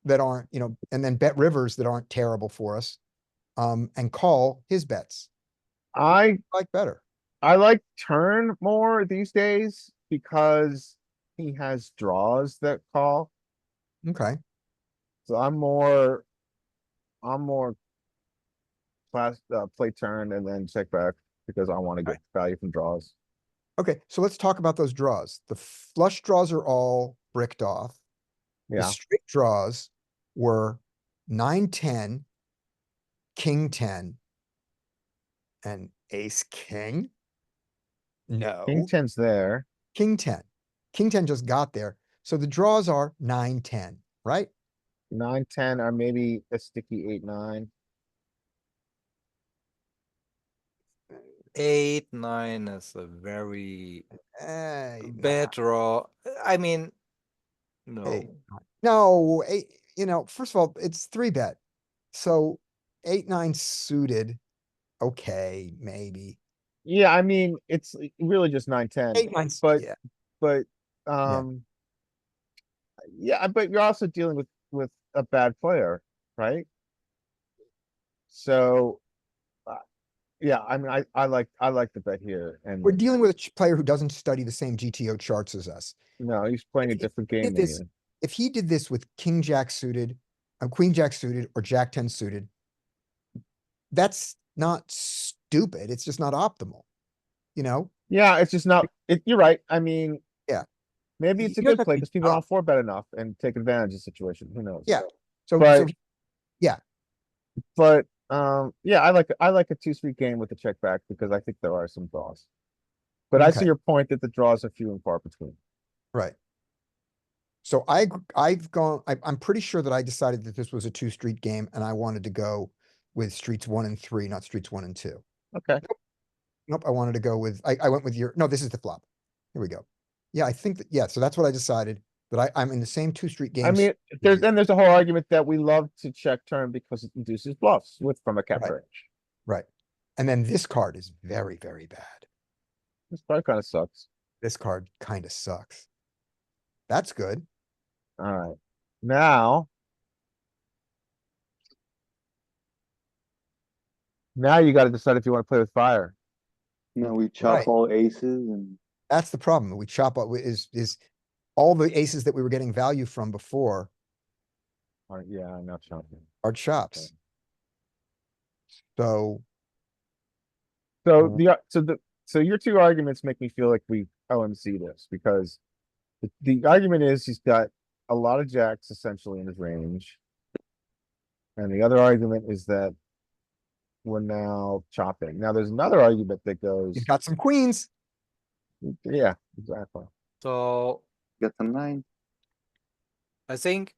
that aren't, and then bet rivers that aren't terrible for us, and call his bets? I Like better. I like turn more these days because he has draws that call. Okay, So I'm more play turn and then check back because I want to get value from draws. okay, so let's talk about those draws. The flush draws are all bricked off. The Yeah. straight draws were 9-10, king 10, and ace king. No, King 10's there. king 10. King 10 just got there. So the draws are 9-10, right? 9-10 or maybe a sticky 8-9. 8-9 is a very Hey, bad draw. I mean, hey, no. no, first of all, it's 3-bet. So 8-9 suited, okay, maybe. Yeah, I mean it's really just 9-10. 8-9, But yeah, but yeah. yeah, but you're also dealing with a bad player, right? So yeah, I mean I like the bet here and We're dealing with a player who doesn't study the same GTO charts as us. no, he's playing a If different he game did than this, you. if he did this with king jack suited, queen jack suited, or jack 10 suited, that's not stupid. It's just not optimal, you know? Yeah, it's just not you're right. I mean, Yeah. maybe You it's a don't good have play to be because people dumb. don't four bet enough and take advantage of the situation. Who knows? Yeah. So But yeah, but yeah, I like a 2-street game with the check back because I think there are some draws. But I see okay, your point that the draws are few and far between. right. So I'm pretty sure that I decided that this was a 2-street game and I wanted to go with streets 1 and 3, not streets 1 and 2. Okay. Nope, I wanted to go with, I went with no, this is the flop. Here we go. Yeah, I think that, yeah, so that's what I decided, that I'm in the same 2-street I games. mean, there's a whole argument that we love to check turn because it induces bluffs with from a cap Right. range. Right. And then this card is very, very bad. This probably kind of sucks. This card kind of sucks. That's good. All right. Now you got to decide if you want to play with fire. No, we chop Right. all aces and That's the problem. We chop up is all the aces that we were getting value from before Yeah, I'm not chopping. are chops. So So so your two arguments make me feel like we OMC this because the argument is he's got a lot of jacks essentially in his range. And the other argument is that we're now chopping. Now there's another argument that goes, you've got some queens. yeah, exactly. So got some nine. I think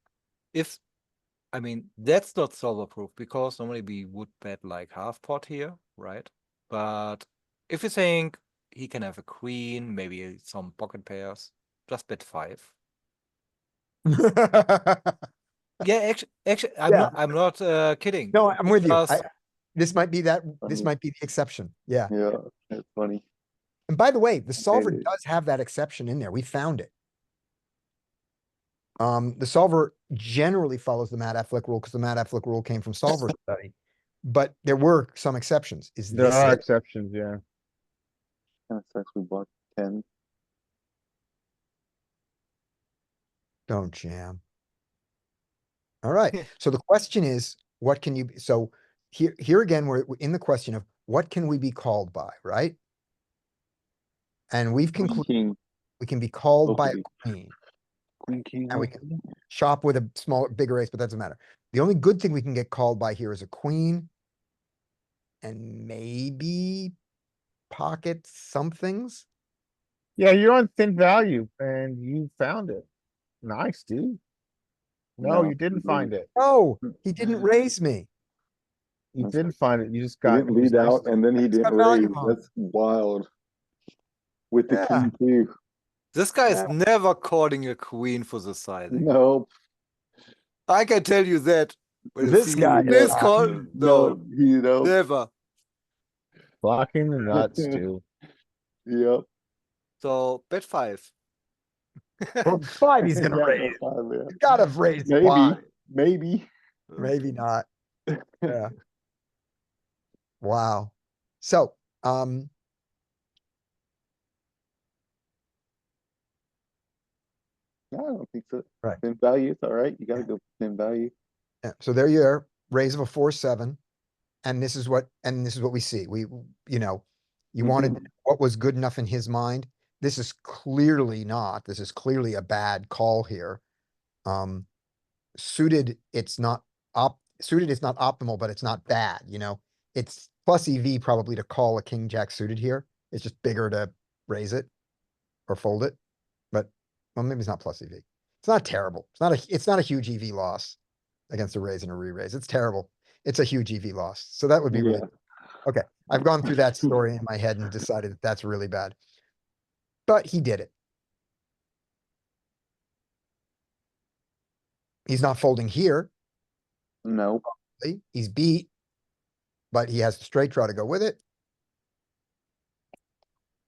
I mean, that's not solver proof because normally we would bet like half pot here, right? But if you think he can have a queen, maybe some pocket pairs, just bet 5. Yeah, actually, Yeah. I'm not kidding. No, I'm with you. Because This might be this Funny. might be the exception. Yeah. Yeah, that's funny. And by the way, the solver dude. does have that exception in there. We found it. The solver generally follows the Matt Affleck rule because the Matt Affleck rule came from solver study, but there were some exceptions. Is There this are it? exceptions, yeah. Kind of sucks we bought 10. Don't jam. All right. So the question is, what can you, so here again, we're in the question of what can we be called by, right? And we've Queen concluded king, we can be called by a hopefully. queen. queen king. And we can hopefully. chop with a smaller, bigger ace, but that doesn't matter. The only good thing we can get called by here is a queen. And maybe pocket somethings. Yeah, you're on thin value and you found it. Nice, dude. No, No, you didn't find it. Oh, he didn't raise me. You That's didn't find it. You just He got. didn't it was lead out, nice. and then he It's got didn't value raise. on. That's wild. With the Yeah. king too. This guy is Yeah. never calling a queen for the sizing. No, I can tell you that. When I This see guy this is call, no, you know. never. Blocking the nuts too. Yep. So bet 5. Well, 5 he's gonna Yeah, raise. that's fine, man. He's gotta raise Maybe, 5. maybe. Maybe not. Yeah. Wow. So, No, I don't think so. Right. Thin value, it's all right. You gotta go thin value. yeah, so there you are, raise of a 4-7. And this is what we see. You know, you wanted what was good enough in his mind. This is clearly not. This is clearly a bad call here. Suited, it's not suited, it's not optimal, but it's not bad, you know. It's plus EV probably to call a king jack suited here. It's just bigger to raise it or fold it. But well, maybe it's not plus EV. It's not terrible. It's not a huge EV loss against a raise and a re-raise. It's terrible. It's a huge EV loss. So that would be really okay. I've gone through that story in my head and decided that that's really bad. But he did it. He's not folding here. No, He's beat, but he has the straight draw to go with it.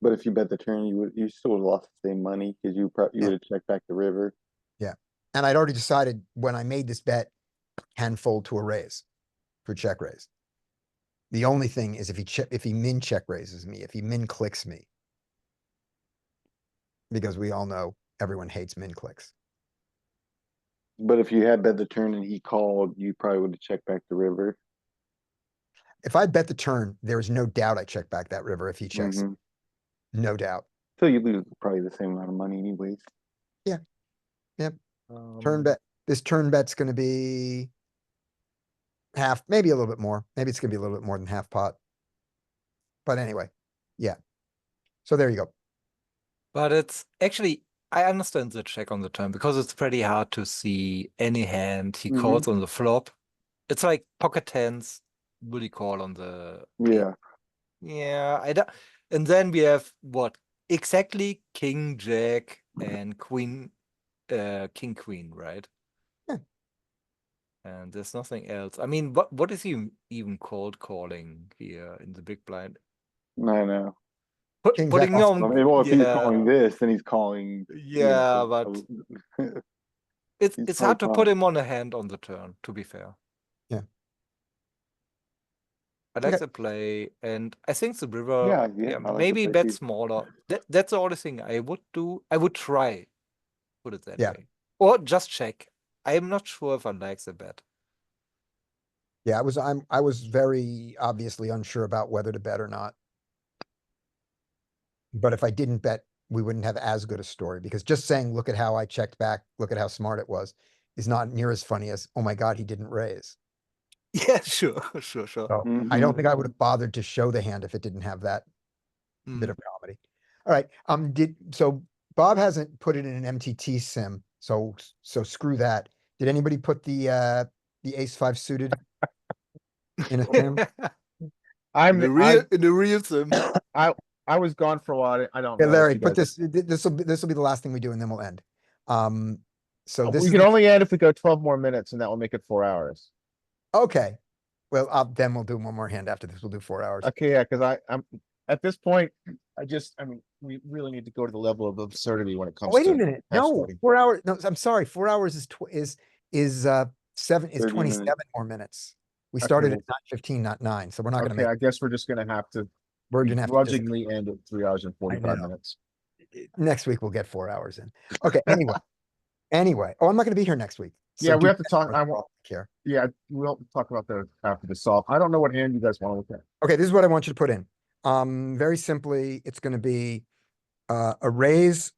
but if you bet the turn, you still would have lost the same money because you Yeah. would have checked back the river. Yeah. And I'd already decided when I made this bet, can fold to a raise for check raise. The only thing is if he min check raises me, if he min clicks me. Because we all know everyone hates min clicks. But if you had bet the turn and he called, you probably would have checked back the river. If I bet the turn, there is no doubt I check back that river if he checks. Mhm. No doubt. So you lose probably the same amount of money anyways. Turn bet. This turn bet's gonna be half, maybe a little bit more. Maybe it's gonna be a little bit more than half pot. But anyway, yeah. So there you go. But it's actually, I understand the check on the turn because it's pretty hard to see any hand he calls on the flop. It's like pocket tens. Will he call on the? Yeah. Yeah, I don't. And then we have what exactly king jack and queen, king queen, right? Yeah. And there's nothing else. I mean, what is he even called calling here in the big blind? I know. King Putting jack I on. mean, well, if he's Yeah. calling this, then he's calling. Yeah, but He's it's probably hard to put calling. him on a hand on the turn, to be fair. Yeah. I like Okay. the play, and I think the river, Yeah, I like the maybe play bet too. smaller. That's the only thing I would do. I would try, put it that Yeah. way. Or just check. I'm not sure if I like the bet. Yeah, I was very obviously unsure about whether to bet or not. But if I didn't bet, we wouldn't have as good a story because just saying, look at how I checked back, look at how smart it was, is not near as funny as, oh my God, he didn't raise. Yeah, sure. So I Mhm. don't think I would have bothered to show the hand if it didn't have that bit of comedy. All right. So Bob hasn't put it in an MTT sim, so screw that. Did anybody put the ace 5 suited in a sim? I'm in the real sim. I was gone for a while. I don't Yeah, know. if Larry, you put guys- this will be the last thing we do and then we'll end. So this We is can the- only end if we go 12 more minutes, and that will make it 4 hours. okay. Well, then we'll do one more hand after this. We'll do 4 hours. Okay, yeah, because I'm at this point. I mean, we really need to go to the level of absurdity when it comes Wait to a minute. hash No, starting. 4 hours. No, I'm sorry. 4 hours is 30 27 minutes. more minutes. We Okay, started at well- 9:15, not 9. So we're not gonna Okay, make, I guess we're just gonna have to we're gonna have to just, grudgingly end at 3 hours and 45 know. minutes. next week we'll get 4 hours in. Okay, anyway. Oh, I'm not gonna be here next week. So Yeah, we do have to talk. that. I won't Care. Yeah, we'll talk about that after the solve. I don't know what hand you guys want to look at. Okay, this is what I want you to put in. Very simply, it's gonna be a raise.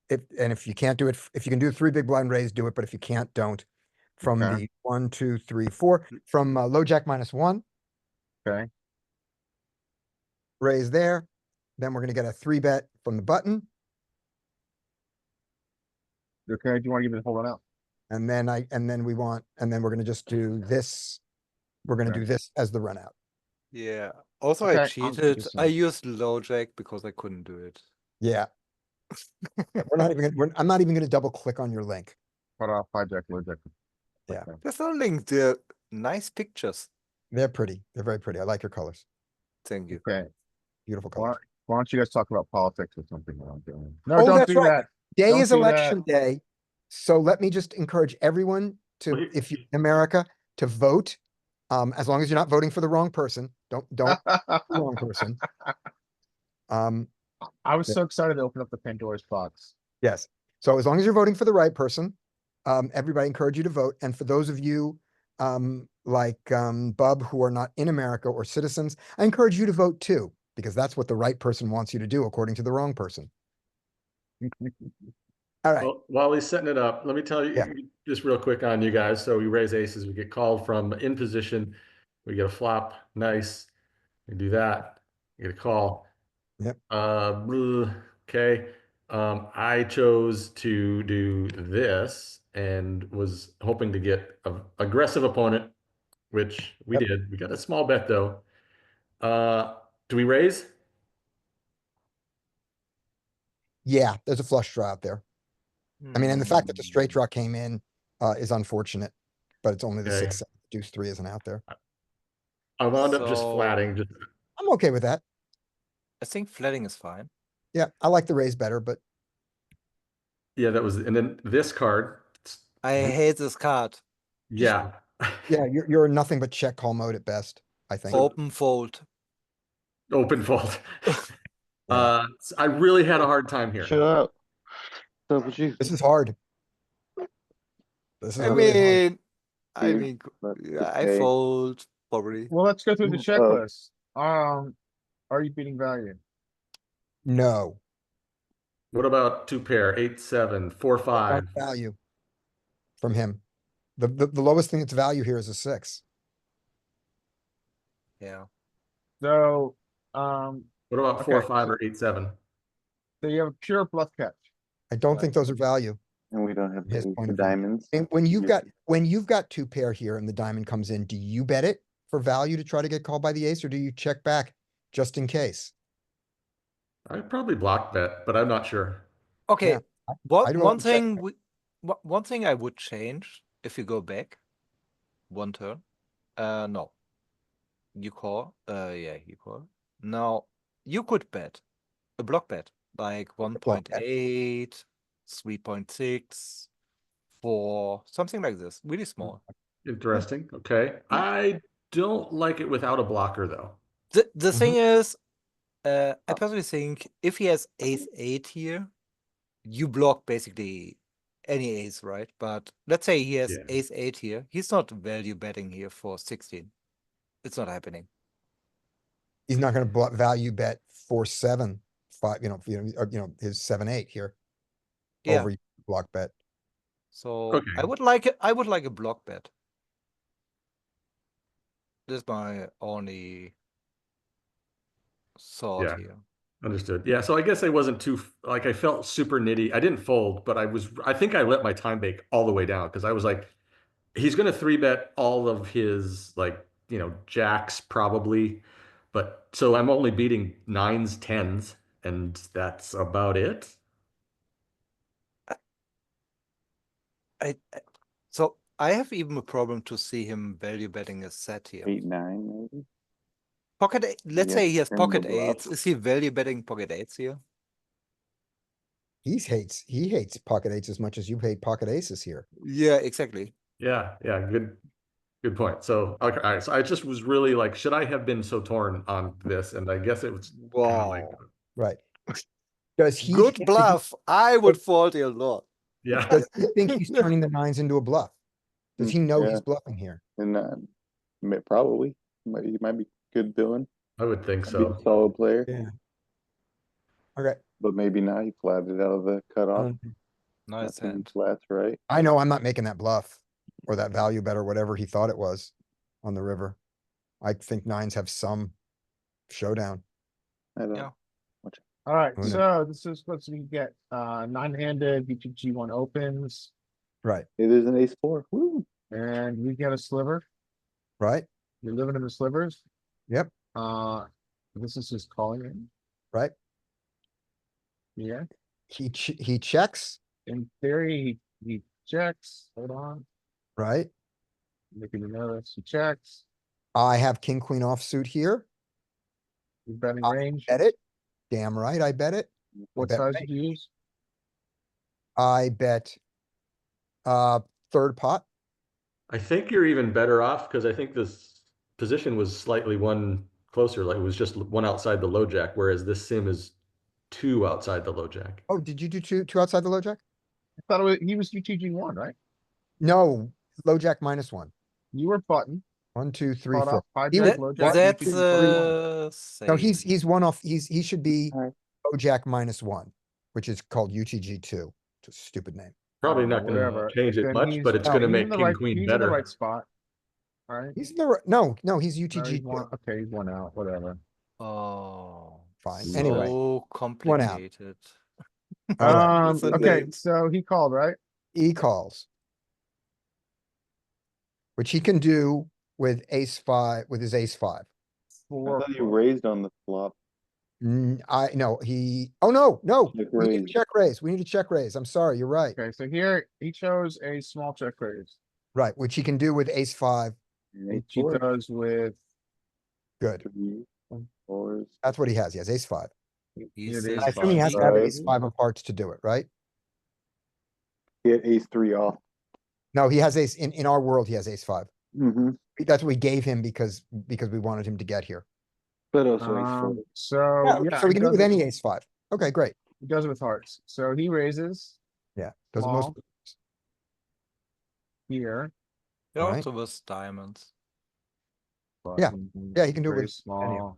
If you can't do it, if you can do a 3 big blind raise, do it. But if you can't, don't. From Okay. the 1, 2, 3, 4, from low jack -1, Okay. raise there. Then we're gonna get a 3 bet from the button. Okay. Do you want to give me the whole run out? And then we want, and then we're gonna just do this. We're gonna Okay. do this as the run out. Yeah. Also, Okay, I I'm cheated. I interested. used low jack because I couldn't do it. Yeah. We're not even gonna, I'm not even gonna double click on your link. Cut off hijack, low jack. Yeah. Okay. There's no link there. Nice pictures. They're pretty. They're very pretty. I like your colors. Thank you. Okay, Beautiful why, colors. why don't you guys talk about politics or something while I'm doing? No, Oh, don't that's do right. that. Day Don't is do that. election day. So let me just encourage everyone to, Wait. if you're in America, to vote. As long as you're not voting for the wrong person, don't the wrong person. I was Yeah. so excited to open up the Pandora's box. Yes. So as long as you're voting for the right person, everybody encourage you to vote. And for those of you, like, Bub, who are not in America or citizens, I encourage you to vote too, because that's what the right person wants you to do according to the wrong person. All right. Well, while he's setting it up, let me tell you Yeah. just real quick on you guys. So we raise aces, we get called from in position, we get a flop, nice. We do that, we get a call. Yep. Okay. I chose to do this and was hoping to get an aggressive opponent, which we Yep. did. We got a small bet though. Do we raise? Yeah, there's a flush draw out there. I mean, and the fact that the straight Hmm. draw came in is unfortunate, but it's only the Okay. 6, 7, deuce 3 isn't out there. I wound up just So- flatting. Just I'm okay with that. I think flatting is fine. Yeah, I like the raise better, but yeah, that was. And then this card. I Mhm. hate this card. Yeah. yeah, you're in nothing but check call mode at best, I think. Open fold. Open fold. Yeah. I really had a hard time here. Shut up. What's up with you? This is hard. This is I really hard. mean, But yeah, I okay. fold probably. Well, let's go through the Mhm. checklist. Are you beating value? No. What about two pair? 8, 7, 4, Not 5. value from him. The lowest thing that's value here is a 6. Yeah. So, What about 4, Okay, 5, so- or 8, 7? so you have a pure bluff catch. I don't Right. think those are value. And we don't have His the ace point of of view. diamonds. And when you've got 2 pair here and the diamond comes in, do you bet it for value to try to get called by the ace, or do you check back just in case? I'd probably block bet, but I'm not sure. Okay. Yeah, I What do one open check thing back. one thing I would change if you go back one turn. No. You call. Yeah, you call. Now you could bet a block bet like block bet. 1.8, 3.6, 4, something like this. Really small. Interesting. Okay. I don't like it without a blocker though. The thing is, I personally think if he has ace 8 here, you block basically any ace, right? But let's say he has Yeah. ace 8 here. He's not value betting here for 16. It's not happening. He's not gonna value bet 4, 7, 5, his 7, 8 here. Yeah. Over block bet. So Okay. I would like it. I would like a block bet. This is my only thought Yeah. here. Understood. Yeah. So I guess I wasn't too like I felt super nitty. I didn't fold, but I think I let my time bake all the way down because I was like, he's gonna 3-bet all of his like, jacks probably. But so I'm only beating 9s, 10s, and that's about it. So I have even a problem to see him value betting a set here. 8, 9, maybe. Pocket eight. Let's Yeah, say he has and the pocket bluff. eights. Is he value betting pocket eights here? He hates pocket 8s as much as you hate pocket aces here. Yeah, exactly. Yeah, good point. So okay, all right. So I just was really like, should I have been so torn on this? And I guess it was kind of like, Wow. Right. Does he Good think- bluff. I would fold here a lot. yeah. Does he think he's turning the 9s into a bluff? Does he know he's bluffing here? And probably. He might be good villain. I would think Be a so. solid player. Yeah. Okay. But maybe not. He flatted out of the cutoff. Nice Nothing hand. flats, right? I know I'm not making that bluff or that value bet or whatever he thought it was on the river. I think 9s have some showdown. I don't. Yeah. Alright, Who knows? so this is what we get. 9-handed, BTG1 opens. Right, It is an ace four. Woo. And we get a sliver. right, You're living in the slivers. yep, This is just calling in. right. Yeah. He checks, In theory, he checks. Hold on. right? Making me nervous. He checks. I have king, queen offsuit here. He's betting I range. bet it. Damn right, I bet it. What bet size range. did you use? I bet, third pot. I think you're even better off because I think this position was slightly one closer, like it was just one outside the low jack, whereas this sim is two outside the low jack. Oh, did you do two outside the low jack? I thought it was, he was UTG one, right? No, low jack -1. You were button. 1, 2, 3, Caught 4. up. High He jack, was- low jack. That's UTG 3-1. No, same. he's one off, he should be Alright. low jack -1, which is called UTG2. It's a stupid name. Probably not going Whatever. to change it Then much, he's- but it's no, going to he's make in the king right- queen he's in the better. right spot. Alright. He's in the, no, he's No, he's UTG2. one, okay, he's one out, whatever. Oh, Fine. so Anyway, complicated. All right. With the Okay, names. so he called, right? he calls. Which he can do with ace five, with his ace five. I Four. thought you raised on the flop. No, oh, no, Check we need raise. to check raise. We need to check raise. I'm sorry, you're right. Okay, so here he chose a small check raise, Right, which he can do with ace five. And ace which he four. does with. Good. Three, fours. That's what he has. He has ace five. He's It I is assume he has to fine. have Five. ace five of hearts to do it, right? He had ace three off. No, he has ace, in our world, he has ace five. Mm-hmm. That's what we gave him because we wanted him to get here. But also ace four. So, yeah. So we he can do it with does any ace five. Okay, great. He does it with hearts. So he raises Yeah, does the most. Small. here. He Right. also was diamonds. but Yeah. Yeah, he can do it very with small.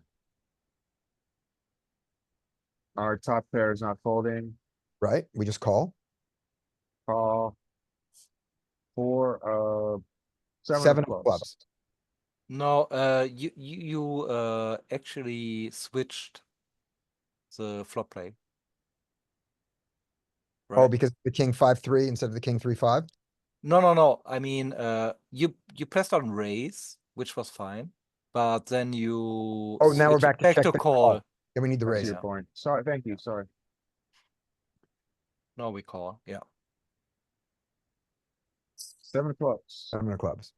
Our top pair is not folding. Right, we just call. Call. Seven Seven of of clubs. clubs. No, you actually switched the flop play. Oh, Right? because the king 5-3 instead of the king 3-5? No. I mean, you pressed on raise, which was fine, but then you Oh, now we're switched back to back check to back call. Yeah, we need the That's raise. your point. Sorry, thank you, sorry. No, we call. Yeah. 7 of clubs. 7 of clubs.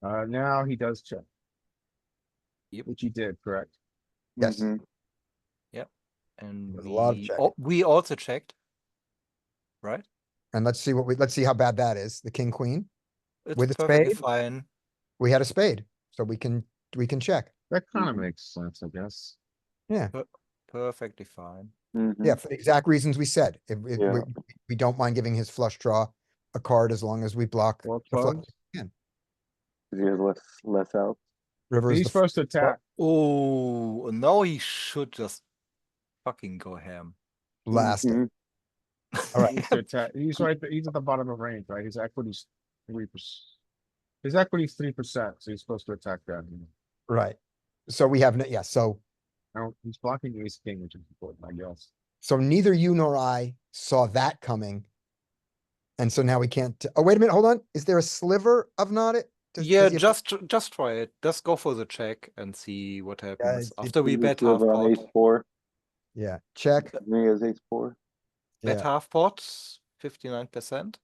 Now he does check. Yep. Which he did, correct? Yes. Mhm. And There's a lot of checking. we also checked. Right? And let's see how bad that is. The king, queen. It's With a perfectly spade? fine. We had a spade, so we can check. That kind of Mhm. makes sense, I guess. Yeah, Perfectly fine. Mhm. yeah, for the exact reasons we said. Yeah. We don't mind giving his flush draw a card as long as we block Four the flush. clubs. He has less out. River is He's the supposed to attack. Oh, now he should just fucking go ham. last. Mhm. All right. He's to attack. He's right, he's at the bottom of range, right? His equity's 3%. His equity's 3%, so he's supposed to attack that. Right. So we have, yeah, so Now, he's blocking ace king, which is important, I guess. neither you nor I saw that coming. And so now we can't, oh, wait a minute, hold on. Is there a sliver of not it? Yeah, he have- just try it. Just go for the check and see what happens it- after we He bet was half on ace pot. four. Yeah, check. I think he has ace four. Bet Yeah, half pot, 59%.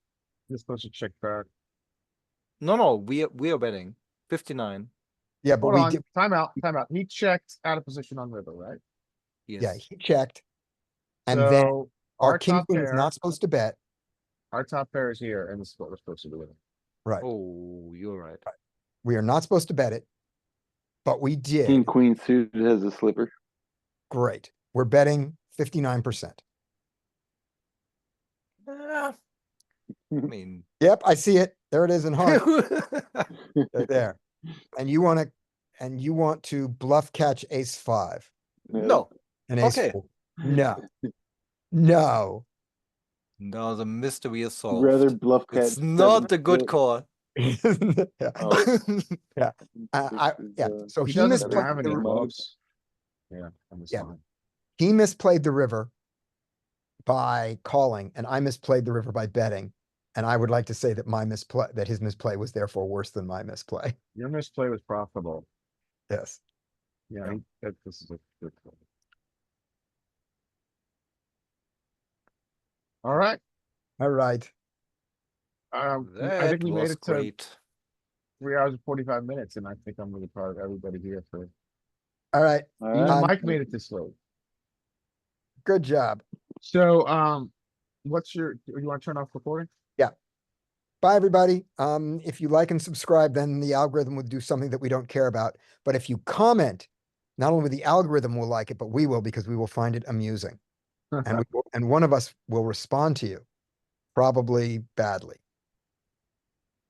He's supposed to check back. No, we are betting 59. yeah, but Hold we on, did, timeout. He checked out of position on river, right? Yes. yeah, he checked. And then So our our king top queen is pair, not supposed to bet. our top pair is here, and this is what we're supposed to do with it. Right. Oh, you're right. We are not supposed to bet it. But we King did. queen suited has a slipper. Great. We're betting 59%. I mean, Yep, I see it. There it is in heart. Right there. And you want to bluff catch ace five no, and ace Okay. four. No. No. no, the mystery is I'd solved. rather bluff catch. It's not a good call. call. Yeah. Oh. Yeah. Yeah. So He he doesn't misplayed have any the, clubs. Yeah, on this Yeah. line. he misplayed the river. by calling and I misplayed the river by betting. And I would like to say that his misplay was therefore worse than my misplay. Your misplay was profitable. Yes. Yeah, Yeah. this is a good call. All right. All right. I That think we made was it to great. 3 hours and 45 minutes, and I think I'm really proud of everybody here for. All right. All Even right. Mike made it this late. Good job. So, what's your? You want to turn off recording? Bye, everybody. If you like and subscribe, then the algorithm will do something that we don't care about. But if you comment, not only the algorithm will like it, but we will, because we will find it amusing. And one of us will respond to you, probably badly.